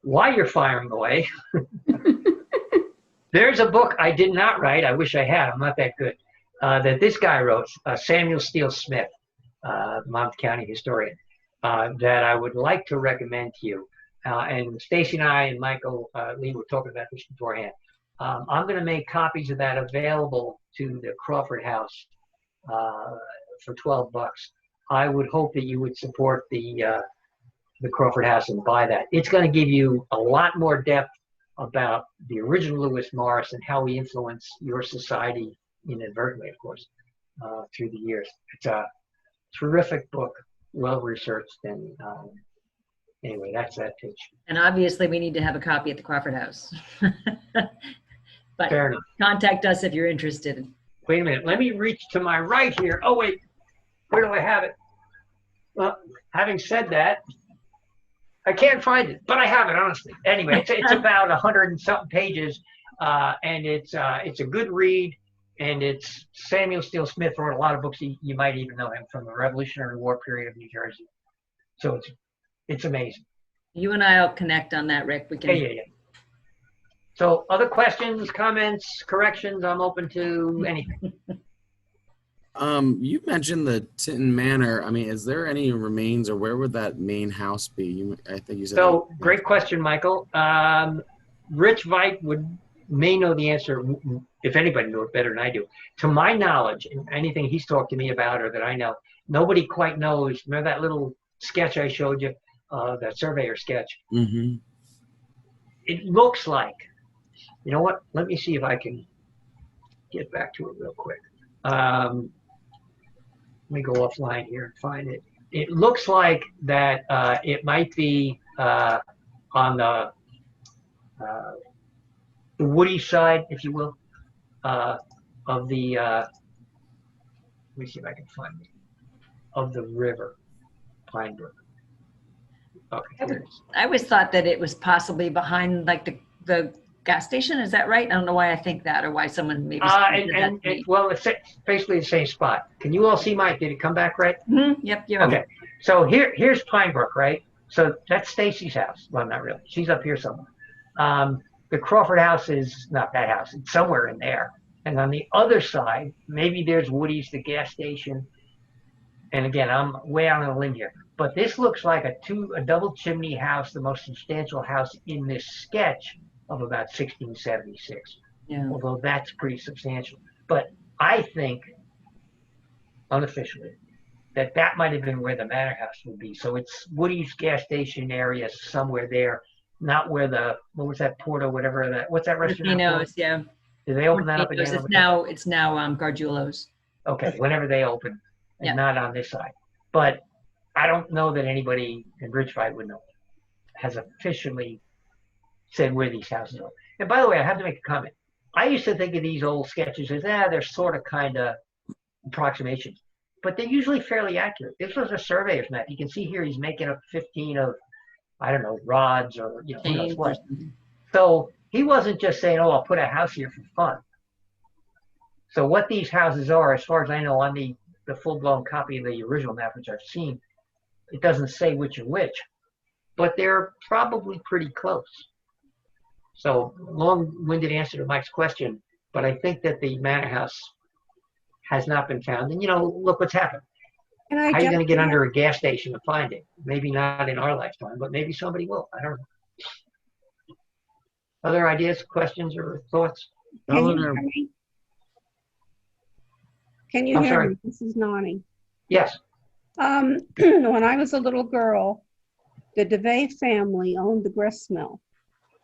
While you're firing away, there's a book I did not write. I wish I had. I'm not that good. That this guy wrote, Samuel Steele Smith, Monmouth County historian, that I would like to recommend to you. And Stacy and I and Michael Lee were talking about this beforehand. I'm going to make copies of that available to the Crawford House for $12. I would hope that you would support the Crawford House and buy that. It's going to give you a lot more depth about the original Lewis Morris and how he influenced your society inadvertently, of course, through the years. It's a terrific book, well researched, and anyway, that's that pitch. And obviously, we need to have a copy at the Crawford House. But Fair enough. contact us if you're interested. Wait a minute. Let me reach to my right here. Oh, wait. Where do I have it? Well, having said that, I can't find it, but I have it, honestly. Anyway, it's about 100 and something pages, and it's a good read, and it's Samuel Steele Smith wrote a lot of books. You might even know him from the Revolutionary War period of New Jersey. So it's amazing. You and I will connect on that, Rick. We can. Yeah. So other questions, comments, corrections, I'm open to anything. You mentioned the Tinton Manor. I mean, is there any remains, or where would that main house be? I think you said. So great question, Michael. Rich Veit may know the answer, if anybody knows it better than I do. To my knowledge, and anything he's talked to me about or that I know, nobody quite knows. Remember that little sketch I showed you, that surveyor sketch? Mm-hmm. It looks like, you know what? Let me see if I can get back to it real quick. Let me go offline here and find it. It looks like that it might be on the woody side, if you will, of the, let me see if I can find it, of the river, Pine Brook. Okay, here it is. I always thought that it was possibly behind like the gas station. Is that right? I don't know why I think that, or why someone maybe. Well, it's basically the same spot. Can you all see Mike? Did it come back right? Mm-hmm. Yep. You're okay. So here's Pine Brook, right? So that's Stacy's house. Well, not really. She's up here somewhere. The Crawford house is not that house. It's somewhere in there. And on the other side, maybe there's Woody's, the gas station. And again, I'm way out on a limb here. But this looks like a double chimney house, the most substantial house in this sketch of about 1676. Yeah. Although that's pretty substantial. But I think, unofficially, that might have been where the Manor House would be. So it's Woody's gas station area, somewhere there, not where what was that, Porto, whatever that, what's that restaurant? Rufino's, yeah. Did they open that up again? It's now Gargiulo's. Okay, whenever they open, and not on this side. But I don't know that anybody in Ridgeville would know, has officially said where these houses are. And by the way, I have to make a comment. I used to think of these old sketches as, they're sort of kind of approximations, but they're usually fairly accurate. This was a surveyor's map. You can see here he's making up 15 of, I don't know, rods or, who knows what. So he wasn't just saying, I'll put a house here for fun. So what these houses are, as far as I know, on the full-blown copy of the original map, which I've seen, it doesn't say which and which, but they're probably pretty close. So long-winded answer to Mike's question, but I think that the Manor House has not been found. And, look what's happened. How are you going to get under a gas station to find it? Maybe not in our lifetime, but maybe somebody will. I don't know. Other ideas, questions, or thoughts? Can you hear me? Can you hear me? This is Nani. Yes. When I was a little girl, the DeVay family owned the grist mill.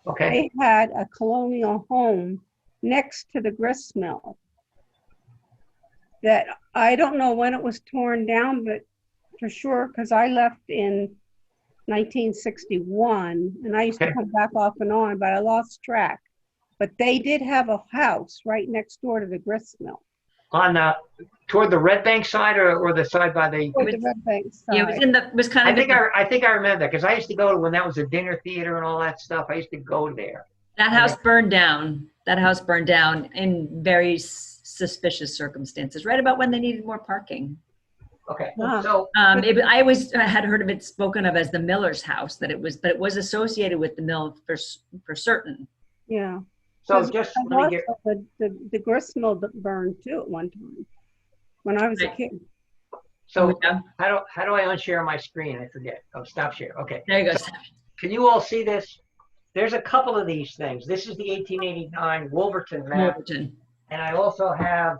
Okay. They had a colonial home next to the grist mill. That I don't know when it was torn down, but for sure, because I left in 1961 and I used to Okay. come back off and on, but I lost track. But they did have a house right next door to the grist mill. On toward the Red Bank side or the side by the. Toward the Red Bank side. Yeah, it was kind I of, think I remember that because I used to go to when that was a dinner theater and all that stuff. I used to go there. that house burned down. That house burned down in very suspicious circumstances, right about when they needed more parking. Okay. Ah. So I always had heard of it spoken of as the miller's house, but it was associated with the mill for certain. Yeah. so just let me get. The grist mill burned too at one time when I was a Right. kid. So Yeah. how do I unshare my screen? I forget. Oh, stop share. Okay. There you go. Can you all see this? There's a couple of these things. This is the 1889 Wolverton map, Wolverton. and I also have,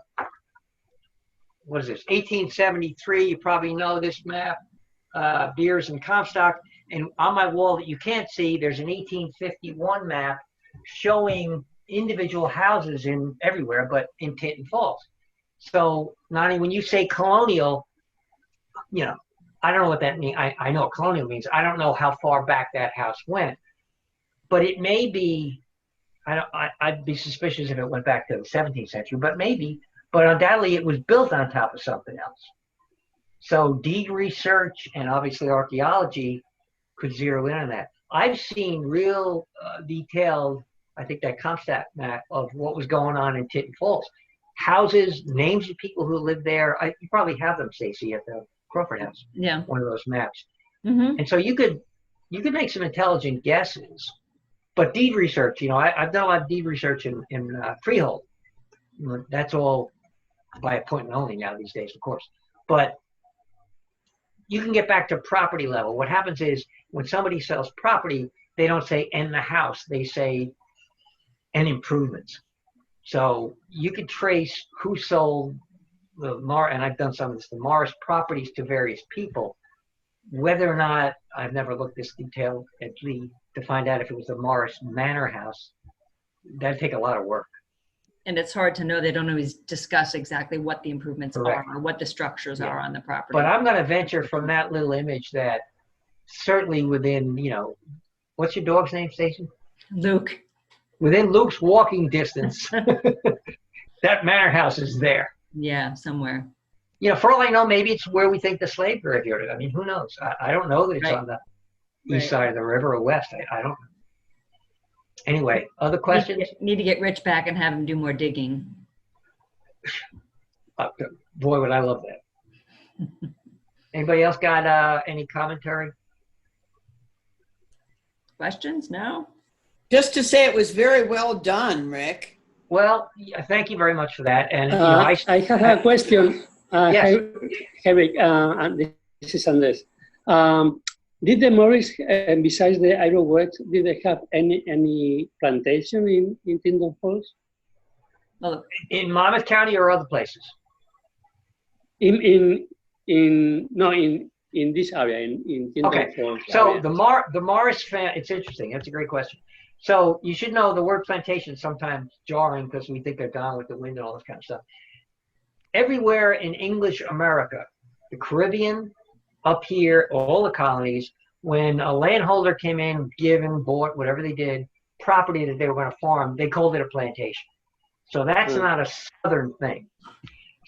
what is this, 1873. You probably know this map, Beers and Comstock. And on my wall that you can't see, there's an 1851 map showing individual houses in everywhere, but in Tinton Falls. So, Nani, when you say colonial, you know, I don't know what that means. I know what colonial means. I don't know how far back that house went. But it may be, I'd be suspicious if it went back to the 17th century, but maybe. But undoubtedly it was built on top of something else. So deed research and obviously archaeology could zero in on that. I've seen real detailed, I think that Comstock map of what was going on in Tinton Falls. Houses, names of people who lived there. You probably have them, Stacey, at the Crawford House. Yeah. One of those maps. Mm-hmm. And so you could make some intelligent guesses. But deed research, you know, I've done a lot of deed research in freehold. That's all by appointment only now these days, of course. But you can get back to property level. What happens is when somebody sells property, they don't say "and the house," they say "and improvements." So you could trace who sold and I've done some of this, the Morris properties to various people. Whether or not, I've never looked this detailedly to find out if it was the Morris Manor house. That'd take a lot of work. And it's hard to know. They don't always discuss exactly what the improvements Correct. are or what the structures are on the property. But I'm going to venture from that little image that certainly within, you know, what's your dog's name, Stacey? Luke. Within Luke's walking distance, that manor house is there. Yeah, somewhere. You know, for all I know, maybe it's where we think the slave graveyard is. I mean, who knows? I don't know that it's Right. on the east side of the river or west. I don't know. Anyway, other questions? Need to get Rich back and have him do more digging. Boy, would I love that. Anybody else got any commentary? Questions? No? Just to say it was very well done, Rick. Well, yeah, thank you very much for that. And you know, I have a question. Yes. Henrik, and this is Andres. Did the Morris, besides the Ironworks, did they have any plantation in Tinton Falls? Well, in Monmouth County or other places? In this area, in Tinton Okay. Falls. So area. the Morris it's interesting. That's a great question. So you should know the word plantation is sometimes jarring because we think they're gone with the wind and all this kind of stuff. Everywhere in English America, the Caribbean, up here, all the colonies, when a landholder came in, given, bought, whatever they did, property that they were going to farm, they called it a plantation. So that's not a southern thing.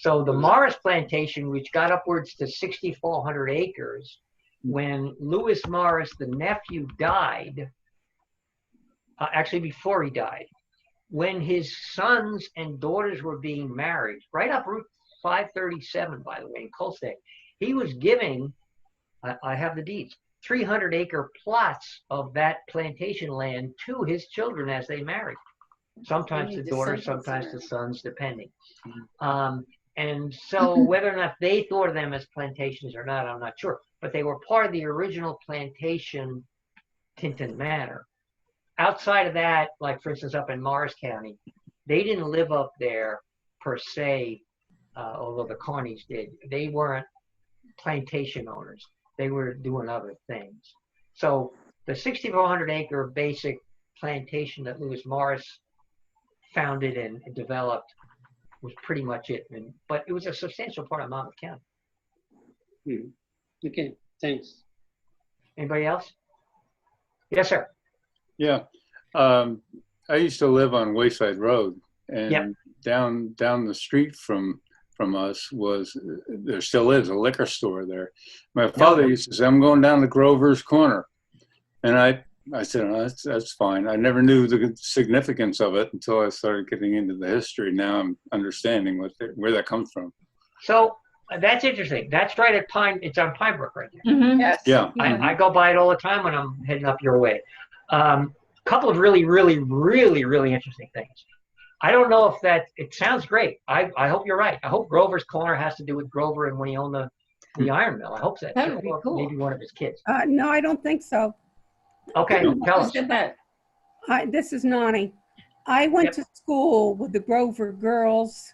So the Morris plantation, which got upwards to 6,400 acres, when Lewis Morris, the nephew, died, actually before he died, when his sons and daughters were being married, right up Route 537, by the way, in Colstate, he was giving, I have the deeds, 300-acre plots of that plantation land to his children as they married. Sometimes the daughters, sometimes the sons, depending. And so whether or not they thought of them as plantations or not, I'm not sure. But they were part of the original plantation Tinton Manor. Outside of that, like for instance up in Morris County, they didn't live up there per se, although the Kearneys did. They weren't plantation owners. They were doing other things. So the 6,400 acre basic plantation that Lewis Morris founded and developed was pretty much it. But it was a substantial part of Monmouth County. Okay, thanks. Anybody else? Yes, sir. Yeah. I used to live on Wayside Road, and Yep. down the street from us there still is a liquor store there. My father used to say, "I'm going down to Grover's Corner," and I said, "Oh, that's fine." I never knew the significance of it until I started getting into the history. Now I'm understanding where that comes from. So that's interesting. That's right at Pine. It's on Pine Brook right there. Mhm. Yes. Yeah. I go by it all the time when I'm heading up your way. Couple of really, really, really, really interesting things. I don't know if it sounds great. I hope you're right. I hope Grover's Corner has to do with Grover and when he owned the iron mill. I hope so. That would be Or cool. maybe one of his kids. No, I don't think so. Okay, tell us. This is Nani. I went to school with the Grover girls.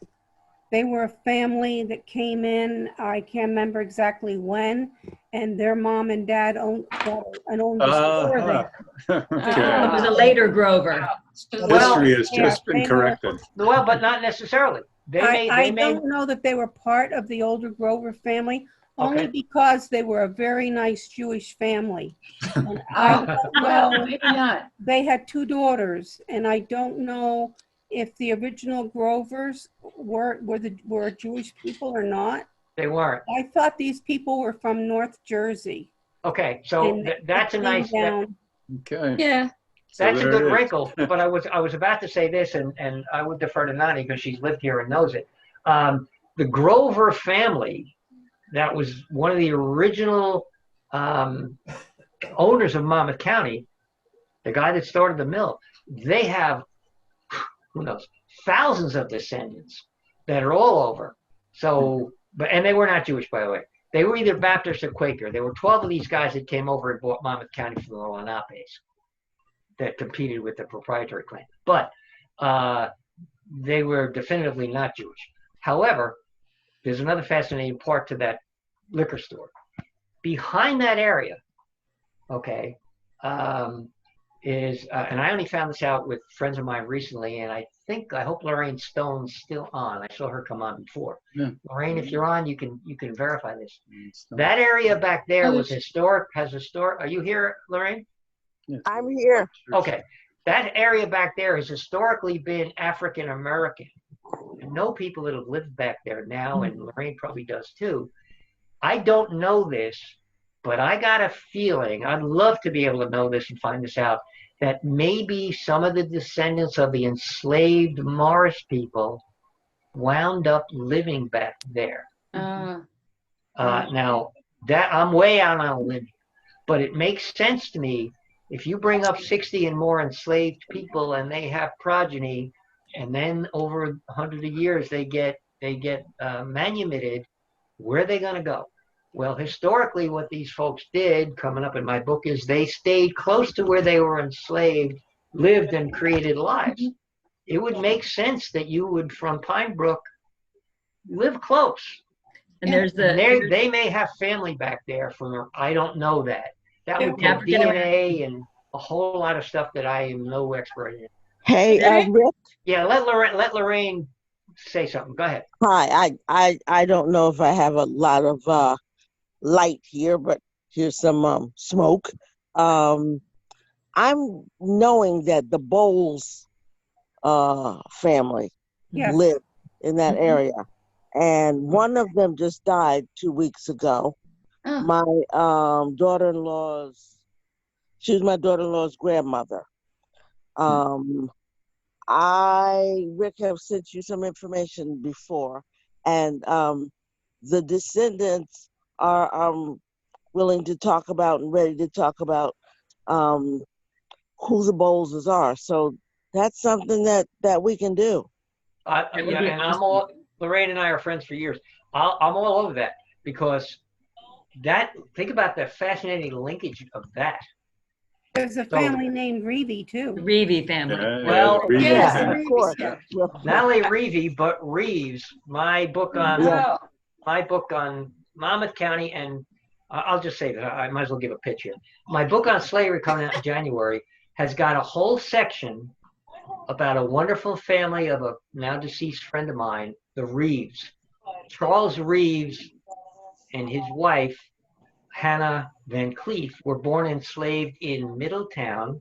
They were a family that came in, I can't remember exactly when, and their mom and dad owned a store there. It Okay. was a later Grover. History has just been they were- corrected. Well, but not necessarily. I don't know that they were part of the older Grover family, only Okay. because they were a very nice Jewish family. And I don't know, Maybe not. they had 2 daughters, and I don't know if the original Grovers were Jewish people or not. They weren't. I thought these people were from North Jersey. Okay, so and that's a they nice. came down. Okay. Yeah. So That's a there good it is. wrinkle, but I was about to say this, and I would defer to Nani because she's lived here and knows it. The Grover family, that was one of the original owners of Monmouth County, the guy that started the mill. They have, who knows, thousands of descendants that are all over. So, and they were not Jewish, by the way. They were either Baptist or Quaker. There were 12 of these guys that came over and bought Monmouth County from the Lenapes that competed with the proprietary claim. But they were definitively not Jewish. However, there's another fascinating part to that liquor store. Behind that area, okay, is, and I only found this out with friends of mine recently, and I hope Lorraine Stone's still on. I saw her come on before. Yeah. Lorraine, if you're on, you can verify this. That area back there was historic, are you here, Lorraine? I'm here. Okay. That area back there has historically been African American. I know people that have lived back there now, and Lorraine probably does too. I don't know this, but I got a feeling, I'd love to be able to know this and find this out, that maybe some of the descendants of the enslaved Morris people wound up living back there. Now, that I'm way out on a limb, but it makes sense to me. If you bring up 60 and more enslaved people and they have progeny, and then over 100 years they get manumitted, where are they going to go? Well, historically, what these folks did, coming up in my book, is they stayed close to where they were enslaved, lived and created lives. It would make sense that you would, from Pine Brook, live close. And there's They may have family back there from, I don't know that. That would take African DNA and a whole lot of stuff that I am no expert in. Hey, Rick. Yeah, let Lorraine say something. Go ahead. Hi. I don't know if I have a lot of light here, but here's some smoke. I'm knowing that the Bowles family Yes. live in that area, and one of them just died 2 weeks ago. Oh. My she was my daughter-in-law's grandmother. Rick have sent you some information before, and the descendants are willing to talk about and ready to talk about who the Bowleses are. So that's something that we can do. Yeah, and Lorraine and I are friends for years. I'm all over that, because think about the fascinating linkage of that. There's a family named Reevy, too. Reevy family. Well, Yes, yeah. of course. Yeah. Not only Reevy, but Reeves. My book on Monmouth County, and I'll just say that I might as well give a pitch here. My book on slavery, coming out in January, has got a whole section about a wonderful family of a now deceased friend of mine, the Reeves. Charles Reeves and his wife, Hannah Van Cleef, were born enslaved in Middletown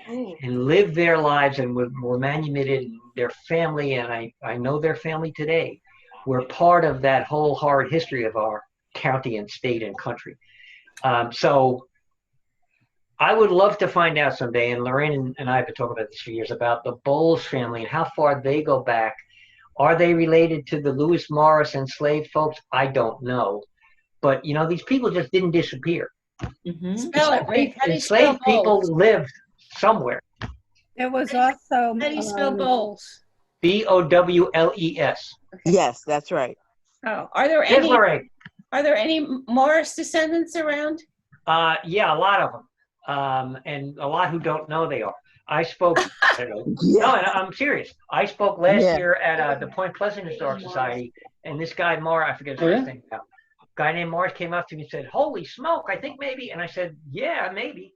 and lived their lives and were manumitted. Their family, and I know their family today, were part of that whole hard history of our county and state and country. So I would love to find out someday, and Lorraine and I have been talking about this for years, about the Bowles family and how far they go back. Are they related to the Lewis Morris enslaved folks? I don't know. But, you know, these people just didn't disappear. Spell it, Rick. How do you spell Enslaved people Bowles? lived somewhere. There was also. How do you spell Bowles? Bowles. Yes, that's right. Oh, are there Yes, any? Lorraine. Are there any Morris descendants around? Yeah, a lot of them. And a lot who don't know they are. I spoke, I don't know. Yeah. No, and I'm serious. I spoke last Yeah. year at the Point Pleasant Historic Society, and this guy, Morris, I forget his Oh, yeah? first name now. Guy named Morris came up to me and said, "Holy smoke, I think maybe." And I said, "Yeah, maybe."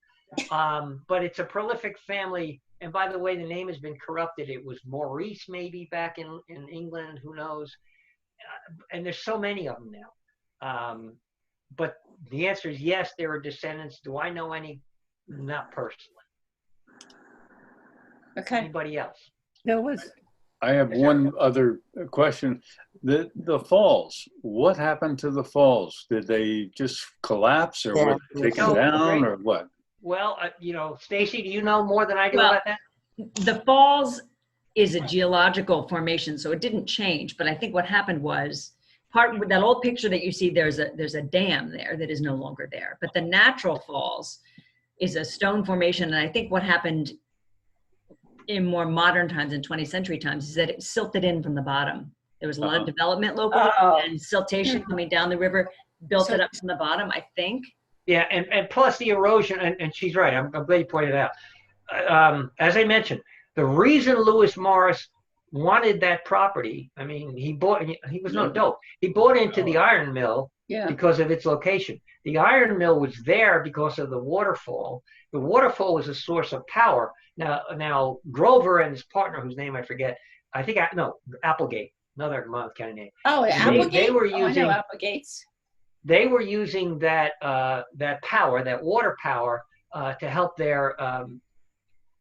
But it's a prolific family. And by the way, the name has been corrupted. It was Maurice maybe back in England, who knows? And there's so many of them now. But the answer is yes, there are descendants. Do I know any? Not personally. Okay. Anybody else? There was, I have one other question. The falls, what happened to the falls? Did they just collapse or were they taken No, down great. or what? Well, you know, Stacy, do you know more than I do Well, about that? The falls is a geological formation, so it didn't change. But I think what happened was part with that old picture that you see. There's a dam there that is no longer there. But the natural falls is a stone formation, and I think what happened in more modern times, in 20th century times, is that it silted in from the bottom. There was a lot of development locally, and siltation coming down the river built it up from the bottom, I think. Yeah, and plus the erosion, and she's right. I'm glad you pointed it out. As I mentioned, the reason Lewis Morris wanted that property, I mean, he was no dope. He bought into the iron mill Yeah. because of its location. The iron mill was there because of the waterfall. The waterfall was a source of power. Now Grover and his partner, whose name I forget, Applegate, another Monmouth County name. Oh, Applegate. They were Oh, I using- know Applegates. They were using that power, that water power, to help their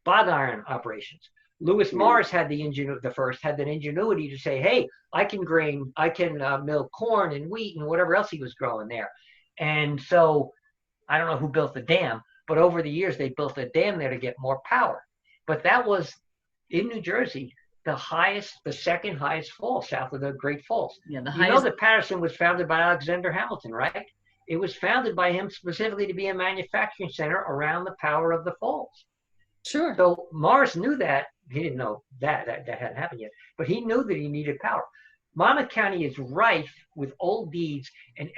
bog iron operations. Lewis Morris had the ingenuity to say, "Hey, I can mill corn and wheat and whatever else he was growing there." And so, I don't know who built the dam, but over the years they built a dam there to get more power. But that was in New Jersey, the second highest fall south of the Great Falls. Yeah, the You know highest. that Patterson was founded by Alexander Hamilton, right? It was founded by him specifically to be a manufacturing center around the power of the falls. Sure. So Morris knew that. He didn't know that hadn't happened yet, but he knew that he needed power. Monmouth County is rife with old deeds, and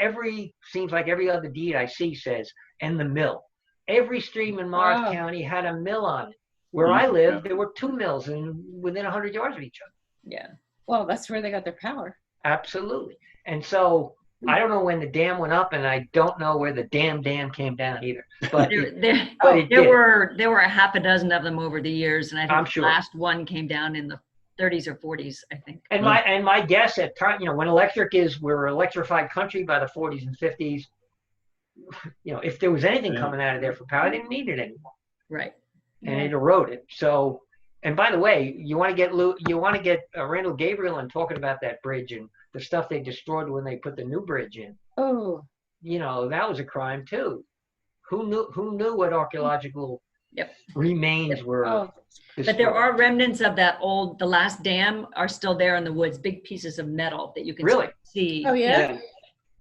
seems like every other deed I see says, "and the mill." Every stream in Monmouth Wow. County had a mill on it. Where I lived, there were 2 mills within 100 yards of each other. Yeah. Well, that's where they got their power. Absolutely. And so I don't know when the dam went up, and I don't know where the dam came down either. But it There did. were a half a dozen of them over the years, and I think I'm the sure. last one came down in the 30s or 40s, I think. And my guess at time, you know, when we're electrified country by the 40s and 50s. You know, if there was anything coming out of there for power, they didn't need it anymore, Right. and it eroded. So, and by the way, you want to get Randall Gabriel and talking about that bridge and the stuff they destroyed when they put the new bridge in. Oh. You know, that was a crime too. Who knew what archaeological remains were? Oh. But there destroyed? are remnants of the last dam are still there in the woods, big pieces of metal that you can Really? see. Oh, yeah?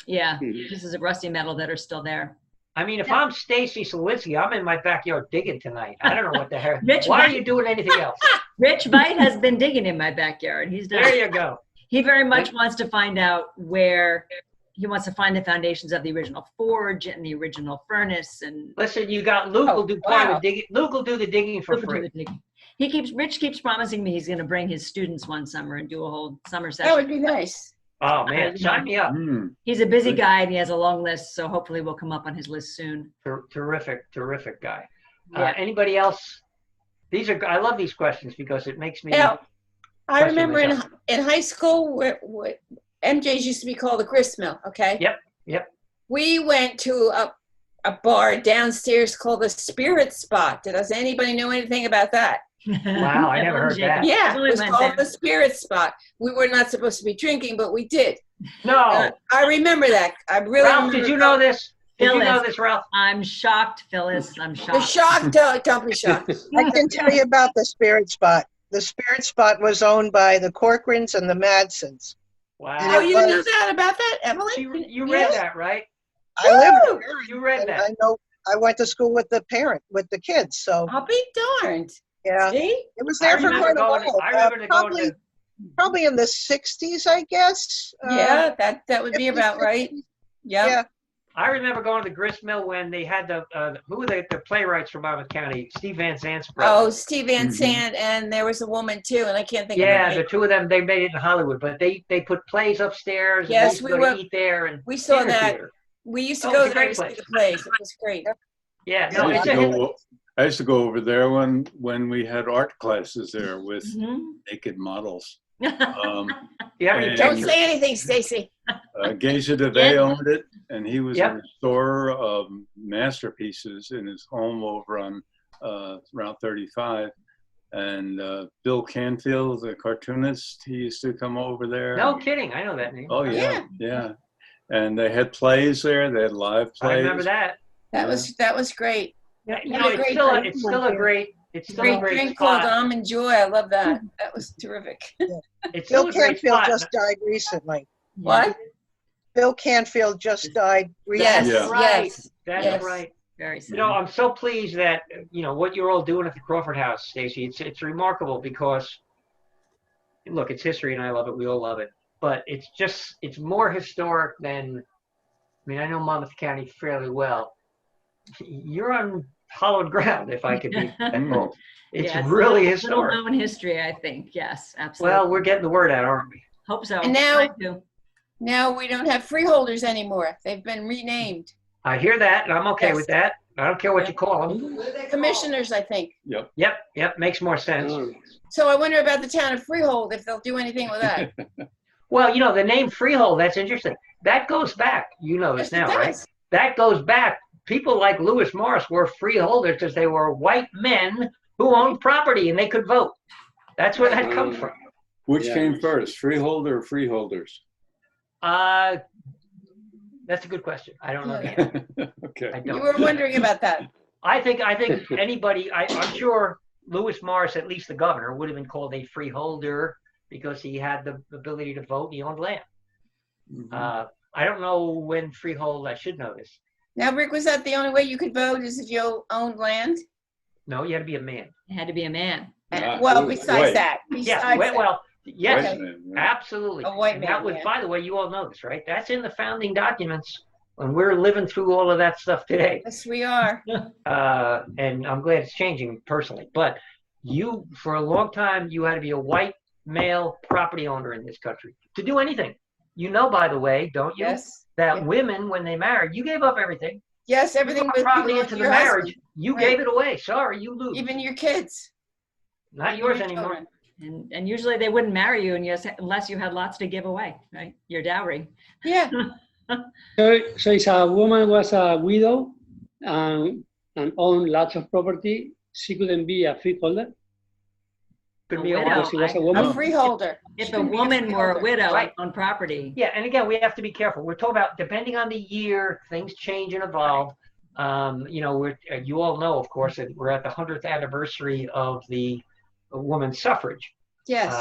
Yeah, pieces of rusty metal that are still there. I mean, if I'm Stacy Slawinski, I'm in my backyard digging tonight. I don't know what the heck. Rich Why are Vite- you doing anything else? Rich Vite has been digging in my backyard. He's done. There you go. He very much wants to find out where he wants to find the foundations of the original forge and the original furnace. And Listen, you got Luke will do part of the digging. Luke will do the digging for Look at free. the digging. Rich keeps promising me he's going to bring his students one summer and do a whole summer That would session. be nice. Oh man, sign me up. He's a busy guy and he has a long list, so hopefully we'll come up on his list soon. Terrific guy. Yeah. Anybody else I love these questions because it makes me. Now, I question remember in, myself. in high school, where MJ's used to be called the grist mill, okay? Yep. We went to a bar downstairs called the Spirit Spot. Does anybody know anything about that? Wow, I never heard that. Yeah, it was Went called there. the Spirit Spot. We were not supposed to be drinking, but we did. No. I remember that. I really Ralph, remember did you know this? Did you know Phyllis. this, Ralph? I'm shocked, Phyllis. I'm The shocked. shock, don't be shocked. I can tell you about the Spirit Spot. The Spirit Spot was owned by the Corcorans and the Madsons. Wow. Oh, it you know was- that about that, Emily? You read that, right? I lived Woo! there. You read And that. I know I went to school with the kids. So I'll be darned. yeah, See? it was there for quite a while. I remember going to. Probably in the 60s, I guess. Yeah, that would be 50s, about right. 60s. Yep. Yeah. I remember going to the grist mill when they had who were the playwrights from Monmouth County? Steve Van Zant's Oh, brothers. Steve Van Mhm. Sant, and there was a woman too, and I can't think of her Yeah, name. the two of them, they made it in Hollywood, but they put plays upstairs. Yes, and we we used to go were- to eat there and We saw dinner that. theater. We used to Oh, go it's a there great to see place. the plays. It was great. Yeah, Yeah, no, I it's used to go over there when we had art classes there with Mhm. naked models. you have any And- Don't pictures? say anything, Stacy. Geisha DeVay owned it, and he was Yep. a restorer of masterpieces in his home over on Route 35. And Bill Canfield, the cartoonist, he used to come over there. No kidding, I know that name. Oh yeah. And they had plays there. They had live plays. I remember that. That was great. Yeah, You What know, a great it's still a great Great drink called spot. Almond Joy. I love that. That was terrific. It's still Bill a great Canfield spot. just died recently. What? Bill Canfield just died Yes, recently. Yeah. Right. yes. That's Yes. right. Very You sad. know, I'm so pleased that what you're all doing at the Crawford House, Stacy. It's remarkable because, look, it's history and I love it. We all love it, but it's more historic than. I mean, I know Monmouth County fairly well. You're on hallowed ground, if I could be that bold. It's Yeah, really little historic. known history, I think. Yes, absolutely. Well, we're getting the word out, aren't we? Hope so. And now- I do. Now we don't have freeholders anymore. They've been renamed. I hear that, and I'm okay Yes. with that. I don't care what you call them. Commissioners, I think. Yep, makes more sense. So I wonder about the town of Freehold, if they'll do anything with that. Well, the name Freehold, that's interesting. That goes back. You know this Yes, it now, right? does. That goes back. People like Lewis Morris were freeholders because they were white men who owned property and they could vote. That's where that comes from. Which Yeah. came first, freeholder or freeholders? That's a good question. I don't know the answer. Okay. I You don't. were wondering about that. I think anybody. I'm sure Lewis Morris, at least the governor, would have been called a freeholder because he had the ability to vote. And he owned land. Mhm. I don't know when freehold. I should know this. Now, Rick, was that the only way you could vote is if you owned land? No, you had to be a man. It had to be a man. Ah, Well, ooh, besides white. that. Yeah. Besides that. Well, yes. White man, right? Absolutely. A white And that man, was, yeah. by the way, you all know this, right? That's in the founding documents, and we're living through all of that stuff today. Yes, we are. And I'm glad it's changing personally. But for a long time, you had to be a white male property owner in this country to do anything. By the way, don't you? Yes. That Yeah. women, when they married, you gave up everything. Yes, everything You was brought property belonged into to the your marriage. husband. You Right. gave it away. Sorry, you lose. Even your kids. Not Even yours your anymore. children. And usually they wouldn't marry you unless you had lots to give away, right? Your dowry. Yeah. So if a woman was a widow and owned lots of property, she couldn't be a freeholder Could A be a widow. widow. because she was a A woman. freeholder. If She a couldn't be woman were a freeholder. widow Right. on property, Yeah, and again, we have to be careful. We're talking about depending on the year, things change and evolve. You all know, of course, that we're at the 100th anniversary of the women's suffrage. Yes.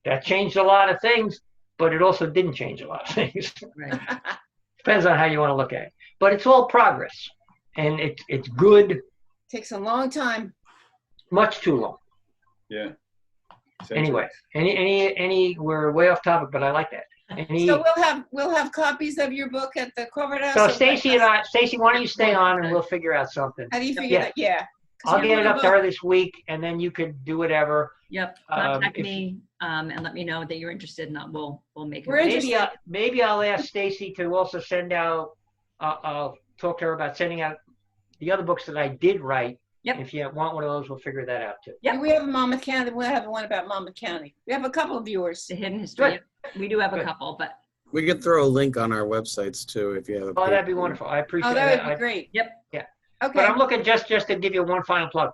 That changed a lot of things, but it also didn't change a lot of things. right? Depends on how you want to look at it. But it's all progress, and it's good, Takes a long time. much too long. Yeah. Anyway, we're way off topic, but I like that. So we'll have copies of your book at the Crawford House. So or what? Stacy, why don't you stay on and we'll figure out something. How do you figure Yeah. that? Yeah. 'Cause I'll you're get it doing a up to book. her this week, and then you could do whatever. Yep. Contact if- me and let me know that you're interested, and we'll make We're it. interested. Maybe I'll ask Stacy to also send out. I'll talk to her about sending out the other books that I did write Yep. If you want one of those, we'll figure that out too. Yep. We have a Monmouth County. We'll have one about Monmouth County. We have a couple of viewers. The hidden history. Good. We do have a Good. couple, but We could throw a link on our websites too if you have a. Oh, that'd be wonderful. I appreciate Oh, that. that would be great. Yep. Yeah. Okay. But I'm looking just to give you one final plug.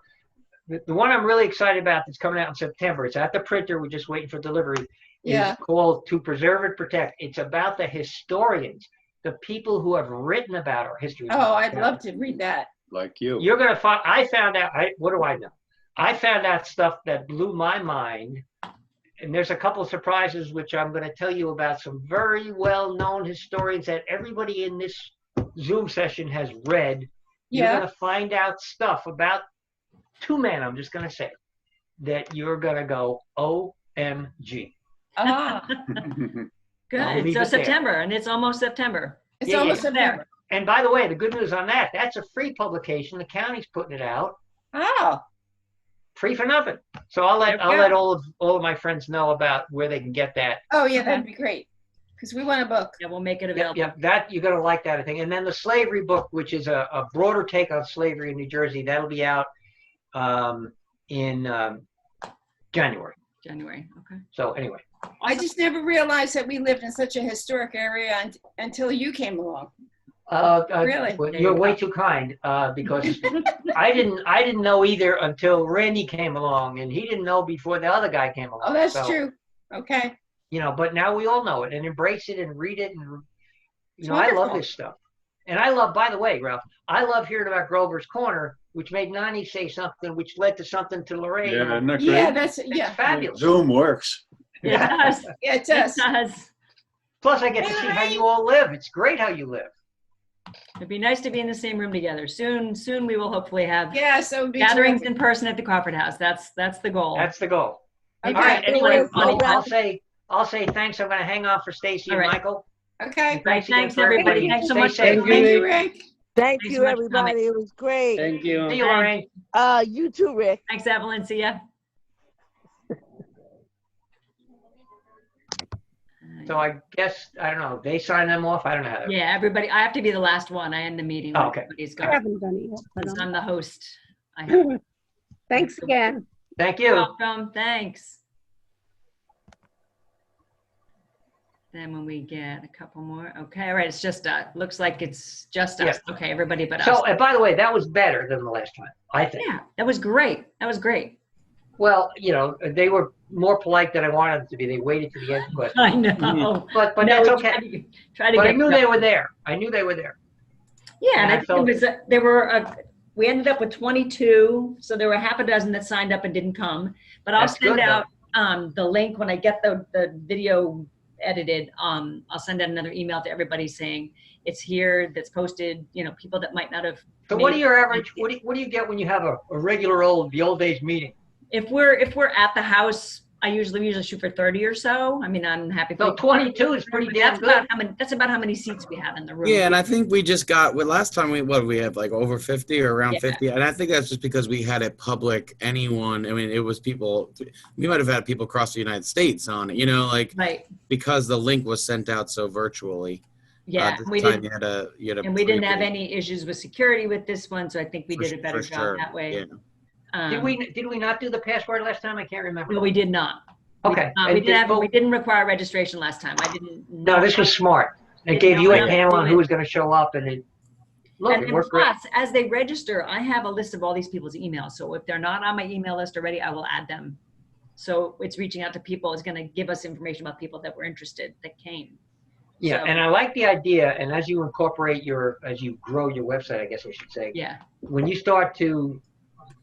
The one I'm really excited about that's coming out in September. It's at the printer. We're just waiting for delivery. Yeah. It's called To Preserve and Protect. It's about the historians, the people who have written about our history. Oh, I'd love to read that. Like you. You're gonna find. I found out. What do I know? I found out stuff that blew my mind, and there's a couple of surprises which I'm going to tell you about. Some very well-known historians that everybody in this Zoom session has read. You're Yeah. going to find out stuff about two men. I'm just going to say that you're going to go OMG. Ah, good. I'll leave So it there. September, and it's almost September. it's Yeah, almost yeah. September. And by the way, the good news on that, that's a free publication. The county's putting it out. Oh, Free for nothing. So I'll let all of my friends know about where they can get that. oh yeah, that'd be great. Because we want a book. Yeah, we'll make it Yep, available. yep, that you're gonna like that, I think. And then the slavery book, which is a broader take on slavery in New Jersey, that'll be out in January. January. Okay. So anyway, I just never realized that we lived in such a historic area until you came along. Really? well, There you're you way go. too kind because I didn't know either until Randy came along, and he didn't know before the other guy came along. Oh, that's So, true. Okay. You know, but now we all know it and embrace it and read it, and It's you know, I love wonderful. this stuff. And I love, by the way, Ralph, I love hearing about Grover's Corner, which made Nani say something, which led to something to Lorraine. Yeah, isn't that Yeah, great? that's It's yeah. fabulous. Zoom works. It does. Yeah, it It does. does. Plus, I get to see how you all live. It's great how you live. It'd be nice to be in the same room together. Soon we will hopefully have Yeah, so it'd be gatherings terrific. in person at the Crawford House. That's the goal. That's the goal. Maybe All right. it's Anyway, really funny. I'll say thanks. I'm going to hang on for Stacy All and right. Michael. Okay. Thanks again Thanks, for everybody. Thanks so Stay much. safe. Thank you. Thank you, Rick. Thank Thanks you, so much for coming. everybody. It was great. Thank you. See you, Lorraine. You too, Rick. Thanks, Evelyn. See ya. So I guess, I don't know, they sign them off? I don't know how that Yeah, everybody. I have to be the last one. I end the meeting. when Oh, okay. Everybody's I gone. haven't done it yet. But, Since I'm the host. I have. thanks again. Thank You're you. welcome. Thanks. Then when we get a couple more, okay, all right, it's just looks like it's just us. Okay, everybody but us. So, and by the way, that was better than the last time, I think. Yeah, that was great. That was great. Well, you know, they were more polite than I wanted them to be. They waited to the end for questions. I know. But No, that's we okay. Try to But get. I knew they were there. I knew they were there. Yeah, and and I I think felt- it was there were we ended up with 22, so there were half a dozen that signed up and didn't come. But I'll That's send good, out the link when I get the video edited. I'll send out another email to everybody saying it's here, that's posted. You know, people that might not have. So what are made- your average, what do you get when you have a regular the old days meeting? If we're at the house, I usually shoot for 30 or so. I mean, I'm happy. So 22 is pretty damn good. That's about how many seats we have in the room. Yeah, and I think we just got last time we had like over 50 or around Yeah. 50, and I think that's just because we had it public. Anyone, I mean, it was people. We might have had people across the United States on it, you know, like Right. because the link was sent out so virtually. Yeah, this we time didn't. you had a And we didn't have preview. any issues with security with this one, so I think we For did a su- better for job sure, that way. yeah. Did we not do the password last time? I can't remember. No, we did not. Okay. We And didn't require registration last time. I didn't. No, this was smart. It Didn't gave know you a how to handle do on it. who was going to show up, and it And worked great. plus, as they register, I have a list of all these people's emails. So if they're not on my email list already, I will add them. So it's reaching out to people. It's going to give us information about people that were interested that came. Yeah, So- and I like the idea. And as you incorporate as you grow your website, I guess I should say, Yeah. when you start to,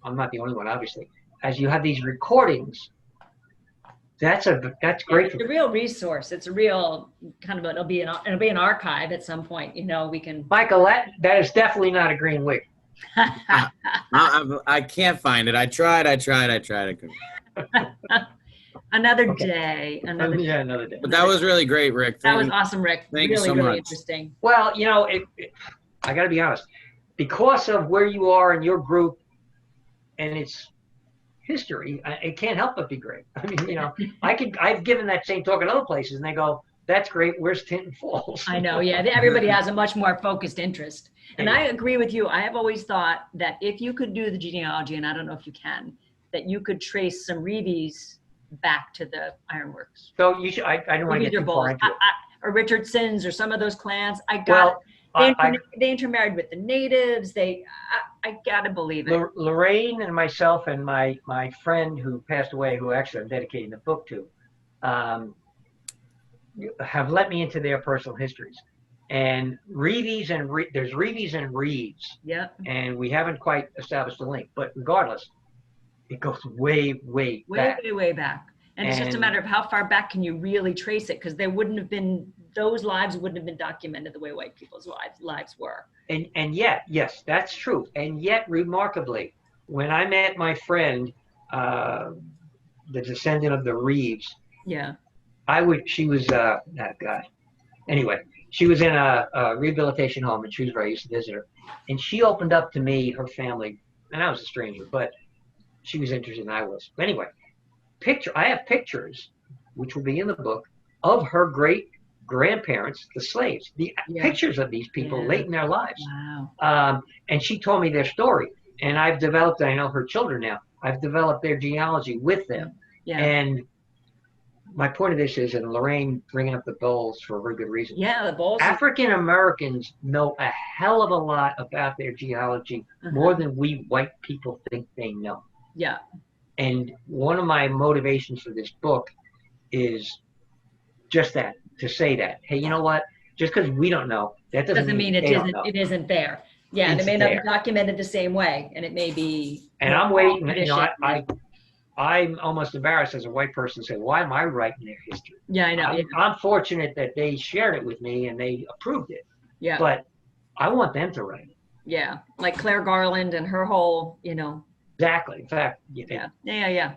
I'm not the only one, obviously, as you have these recordings, that's great. It's a real resource. It's a real kind of it'll be an archive at some point. You know, we can. Michael, that is definitely not a green wig. I can't find it. I tried. I couldn't. Another Okay. day. Another day. Yeah, another day. But that was really great, Rick. That was awesome, Rick. Thank you really, so really much. interesting. Well, you know, I got to be honest. Because of where you are in your group and its history, it can't help but be great. I mean, you know, I've given that same talk at other places, and they go, that's great. Where's Tinton Falls? I know, yeah. Everybody has a much more focused interest. And I agree with you. I have always thought that if you could do the genealogy, and I don't know if you can, that you could trace some Reeves back to the Ironworks. So you should, I don't want to get too far into it. Or Richardsons or some of those clans. Well, they intermarried with the natives. I gotta believe it. Lorraine and myself and my friend who passed away, who actually I'm dedicating the book to, have let me into their personal histories. And there's Reeves and Reeves. Yeah. And we haven't quite established a link, but regardless, it goes way back. Way back. And it's just a matter of how far back can you really trace it, because those lives wouldn't have been documented the way white people's lives were. And yet, yes, that's true. And yet, remarkably, when I met my friend, the descendant of the Reeves, yeah, she was anyway, she was in a rehabilitation home in Shrewsbury. I used to visit her, and she opened up to me her family, and I was a stranger, but she was interested and I was. Anyway, I have pictures, which will be in the book, of her great grandparents, the slaves, pictures of these people late in their lives. Wow. And she told me their story, and I've developed, I know her children now, I've developed their genealogy with them. Yeah. And my point of this is, and Lorraine bringing up the Bowls for a very good reason. Yeah, the Bowls. African Americans know a hell of a lot about their genealogy, more than we white people think they know. Yeah. And one of my motivations for this book is just that, to say that, hey, you know what? Just because we don't know, that doesn't mean it isn't there. Yeah, and it may not be documented the same way, and it may be. And I'm waiting. You know, I'm almost embarrassed as a white person to say, why am I writing their history? Yeah, I know. I'm fortunate that they shared it with me and they approved it. Yeah. But I want them to write it. Yeah, like Claire Garland and her whole, Exactly. In fact, yeah.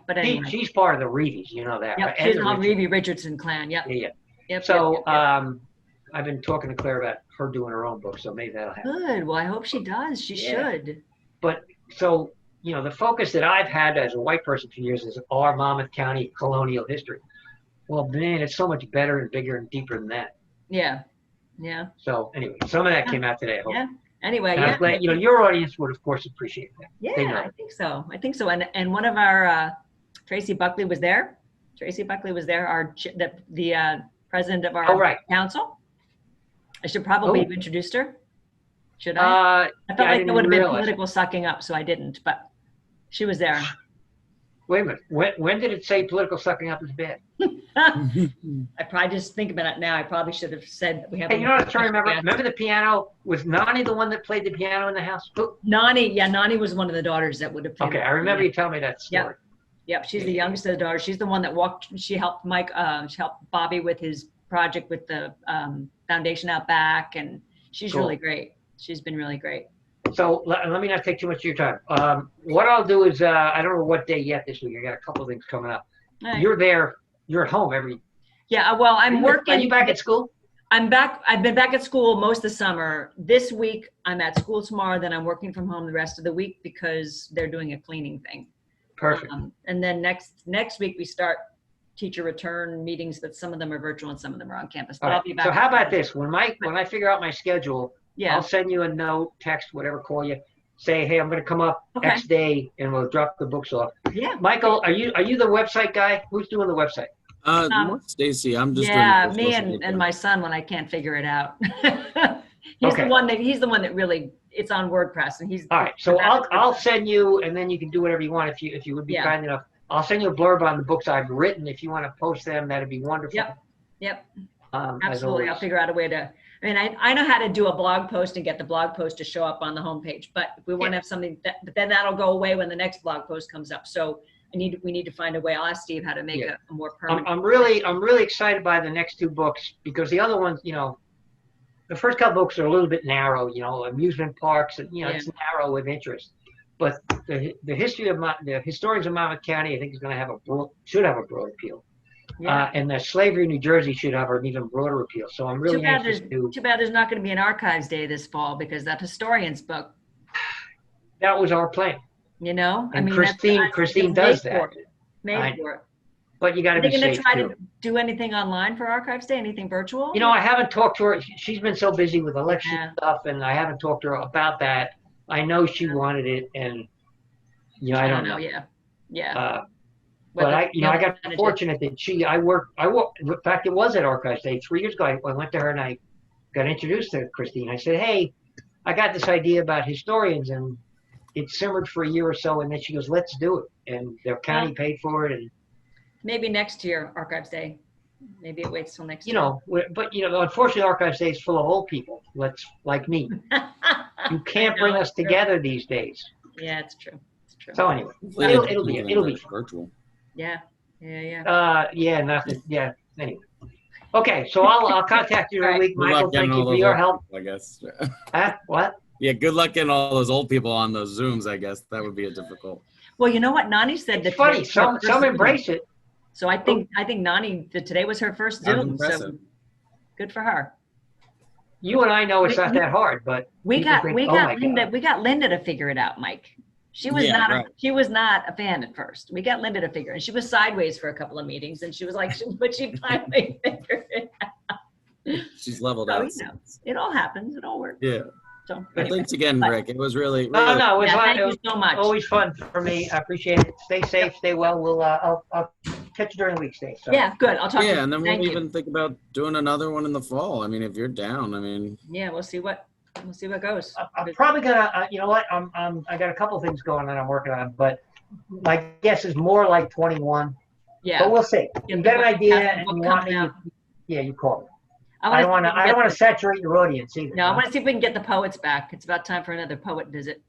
But anyway. She's part of the Reeves, you know that. Yep, right? she's the Reevy Richardson clan. Yep. Yeah. Yep. So I've been talking to Claire about her doing her own book, so maybe that'll happen. Good. Well, I hope she does. She should. But so, the focus that I've had as a white person for years is our Monmouth County colonial history. Well, man, it's so much better and bigger and deeper than that. Yeah. Yeah. So anyway, some of that came out today, I hope. Yeah. Anyway, and I'm glad, your audience would, of course, appreciate that. Yeah, I think so. And one of our, Tracy Buckley was there. Our the president of our council. I should probably have introduced her. Should I? I felt like it would have been political sucking up, so I didn't. But she was there. Wait a minute. When did it say political sucking up is bad? I probably just think about it now. I probably should have said that we have. Hey, you know what I'm trying to remember? Remember the piano? Was Nani the one that played the piano in the house? Nani was one of the daughters that would have played. Okay, I remember you telling me that story. Yep, she's the youngest of the daughters. She's the one that she helped Mike, she helped Bobby with his project with the foundation out back, and she's really great. She's been really great. So let me not take too much of your time. What I'll do is, I don't know what day yet this week. I got a couple of things coming up. Right. You're there. You're at home every. Yeah, well, I'm working. Are you back at school? I'm back. I've been back at school most of the summer. This week, I'm at school tomorrow. Then I'm working from home the rest of the week because they're doing a cleaning thing. Perfect. And then next week we start teacher return meetings, but some of them are virtual and some of them are on campus. All right. So how about this? When I figure out my schedule, I'll send you a note, text, whatever, call you. Say, hey, I'm going to come up X day, and we'll drop the books off. Yeah. Michael, are you the website guy? Who's doing the website? Stacy, I'm just me and my son when I can't figure it out. He's the one that really, it's on WordPress, and he's all right. So I'll send you, and then you can do whatever you want if you would be kind enough. I'll send you a blurb on the books I've written. If you want to post them, that'd be wonderful. Yep. Absolutely. I'll figure out a way to. I mean, I know how to do a blog post and get the blog post to show up on the homepage, but if we want to have something but then that'll go away when the next blog post comes up. So we need to find a way. I'll ask Steve how to make a more permanent. I'm really excited by the next two books because the other ones, the first couple books are a little bit narrow, amusement parks, and it's narrow with interest. But the historians of Monmouth County, I think, should have a broad appeal. Yeah. And the slavery in New Jersey should have an even broader appeal. So I'm really anxious to. Too bad there's not going to be an archives day this fall because that historian's book. That was our plan. I mean, Christine does that. Made for it. but you got Are to they be going to safe try too. to do anything online for Archives Day? Anything virtual? You know, I haven't talked to her. She's been so busy with election Yeah. stuff, and I haven't talked to her about that. I know she wanted it, and I don't know. Yeah, yeah. But I got manage it. fortunate that I worked. In fact, it was at Archives Day 3 years ago. I went to her and I got introduced to Christine. I said, "Hey, I got this idea about historians, and it simmered for a year or so." And then she goes, "Let's do it." And their county paid for it, and Maybe next year, Archives Day. Maybe it waits till next year. but unfortunately, Archives Day is full of old people. Like me. You can't bring us together these days. Yeah, it's true. It's true. So anyway, Hopefully they it'll do be something virtual. Yeah, yeah. Anyway. Okay, so I'll contact you in a week, Good Michael. luck getting Thank you all for those your old help. people, I guess. What? Yeah, good luck getting all those old people on those Zooms, I guess. That would be a difficult. Well, you know what? Nani said that It's funny. today was her Some first Zoom. embrace it. So I think Nani, that today was her first That's Zoom. So impressive. good for her. You and I know it's not that hard, but We people got think, we "Oh got my Linda God." we got Linda to figure it out, Mike. She was Yeah, not right. she was not a fan at first. We got Linda to figure it, and she was sideways for a couple of meetings, and she was like, but she finally figured it out. She's leveled So, out. you know, it all happens. It all works. Yeah. So Well, anyway. thanks again, But- Rick. It was really, No, really it was Yeah, fun. thank It you was so much. always fun for me. I appreciate it. Stay safe. Stay well. I'll catch you during the weekday. So. Yeah, good. I'll talk to you. yeah, and then Thank we'll you. even think about doing another one in the fall. I mean, if you're down, I mean, Yeah, we'll see what goes. I'm probably gonna. You know what? I got a couple things going on. I'm working on, but my guess is more like 21. Yeah. But we'll see. You got an idea, and What you comes want me? out. Yeah, you call me. I I don't wanna want see if we to. I can don't want get to saturate your audience either. No, I want to see if we can get the poets back. It's about time for another poet visit.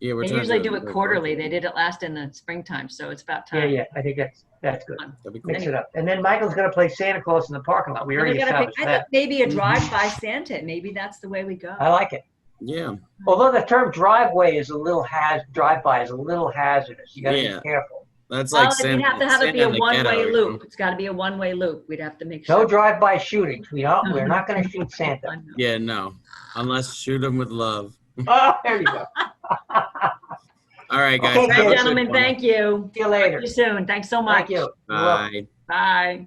yeah, we're They trying usually to do it quarterly. They did it last in the springtime, so it's about Yeah, time. yeah. I think that's good. That'd be cool. Mix it up. And then Michael's gonna play Santa Claus in the parking lot. We And already we gotta pick, established I think that. maybe a drive-by Santa. Maybe that's the way we go. I like it. Yeah. Although the term driveway is a little drive-by is a little hazardous. You gotta Yeah. be careful. That's Well, like we'd have to have it be Santa a in the ghetto, one-way you loop. know? It's got to be a one-way loop. We'd have to make No sure. drive-by shootings. We're not gonna shoot Santa. I know. Yeah, no. Unless shoot them with love. Oh, there you go. All right, guys. Okay, have a Hey, good gentlemen, one. thank you. See you later. See you soon. Thanks so much. Thank you. You're welcome. Bye. Bye.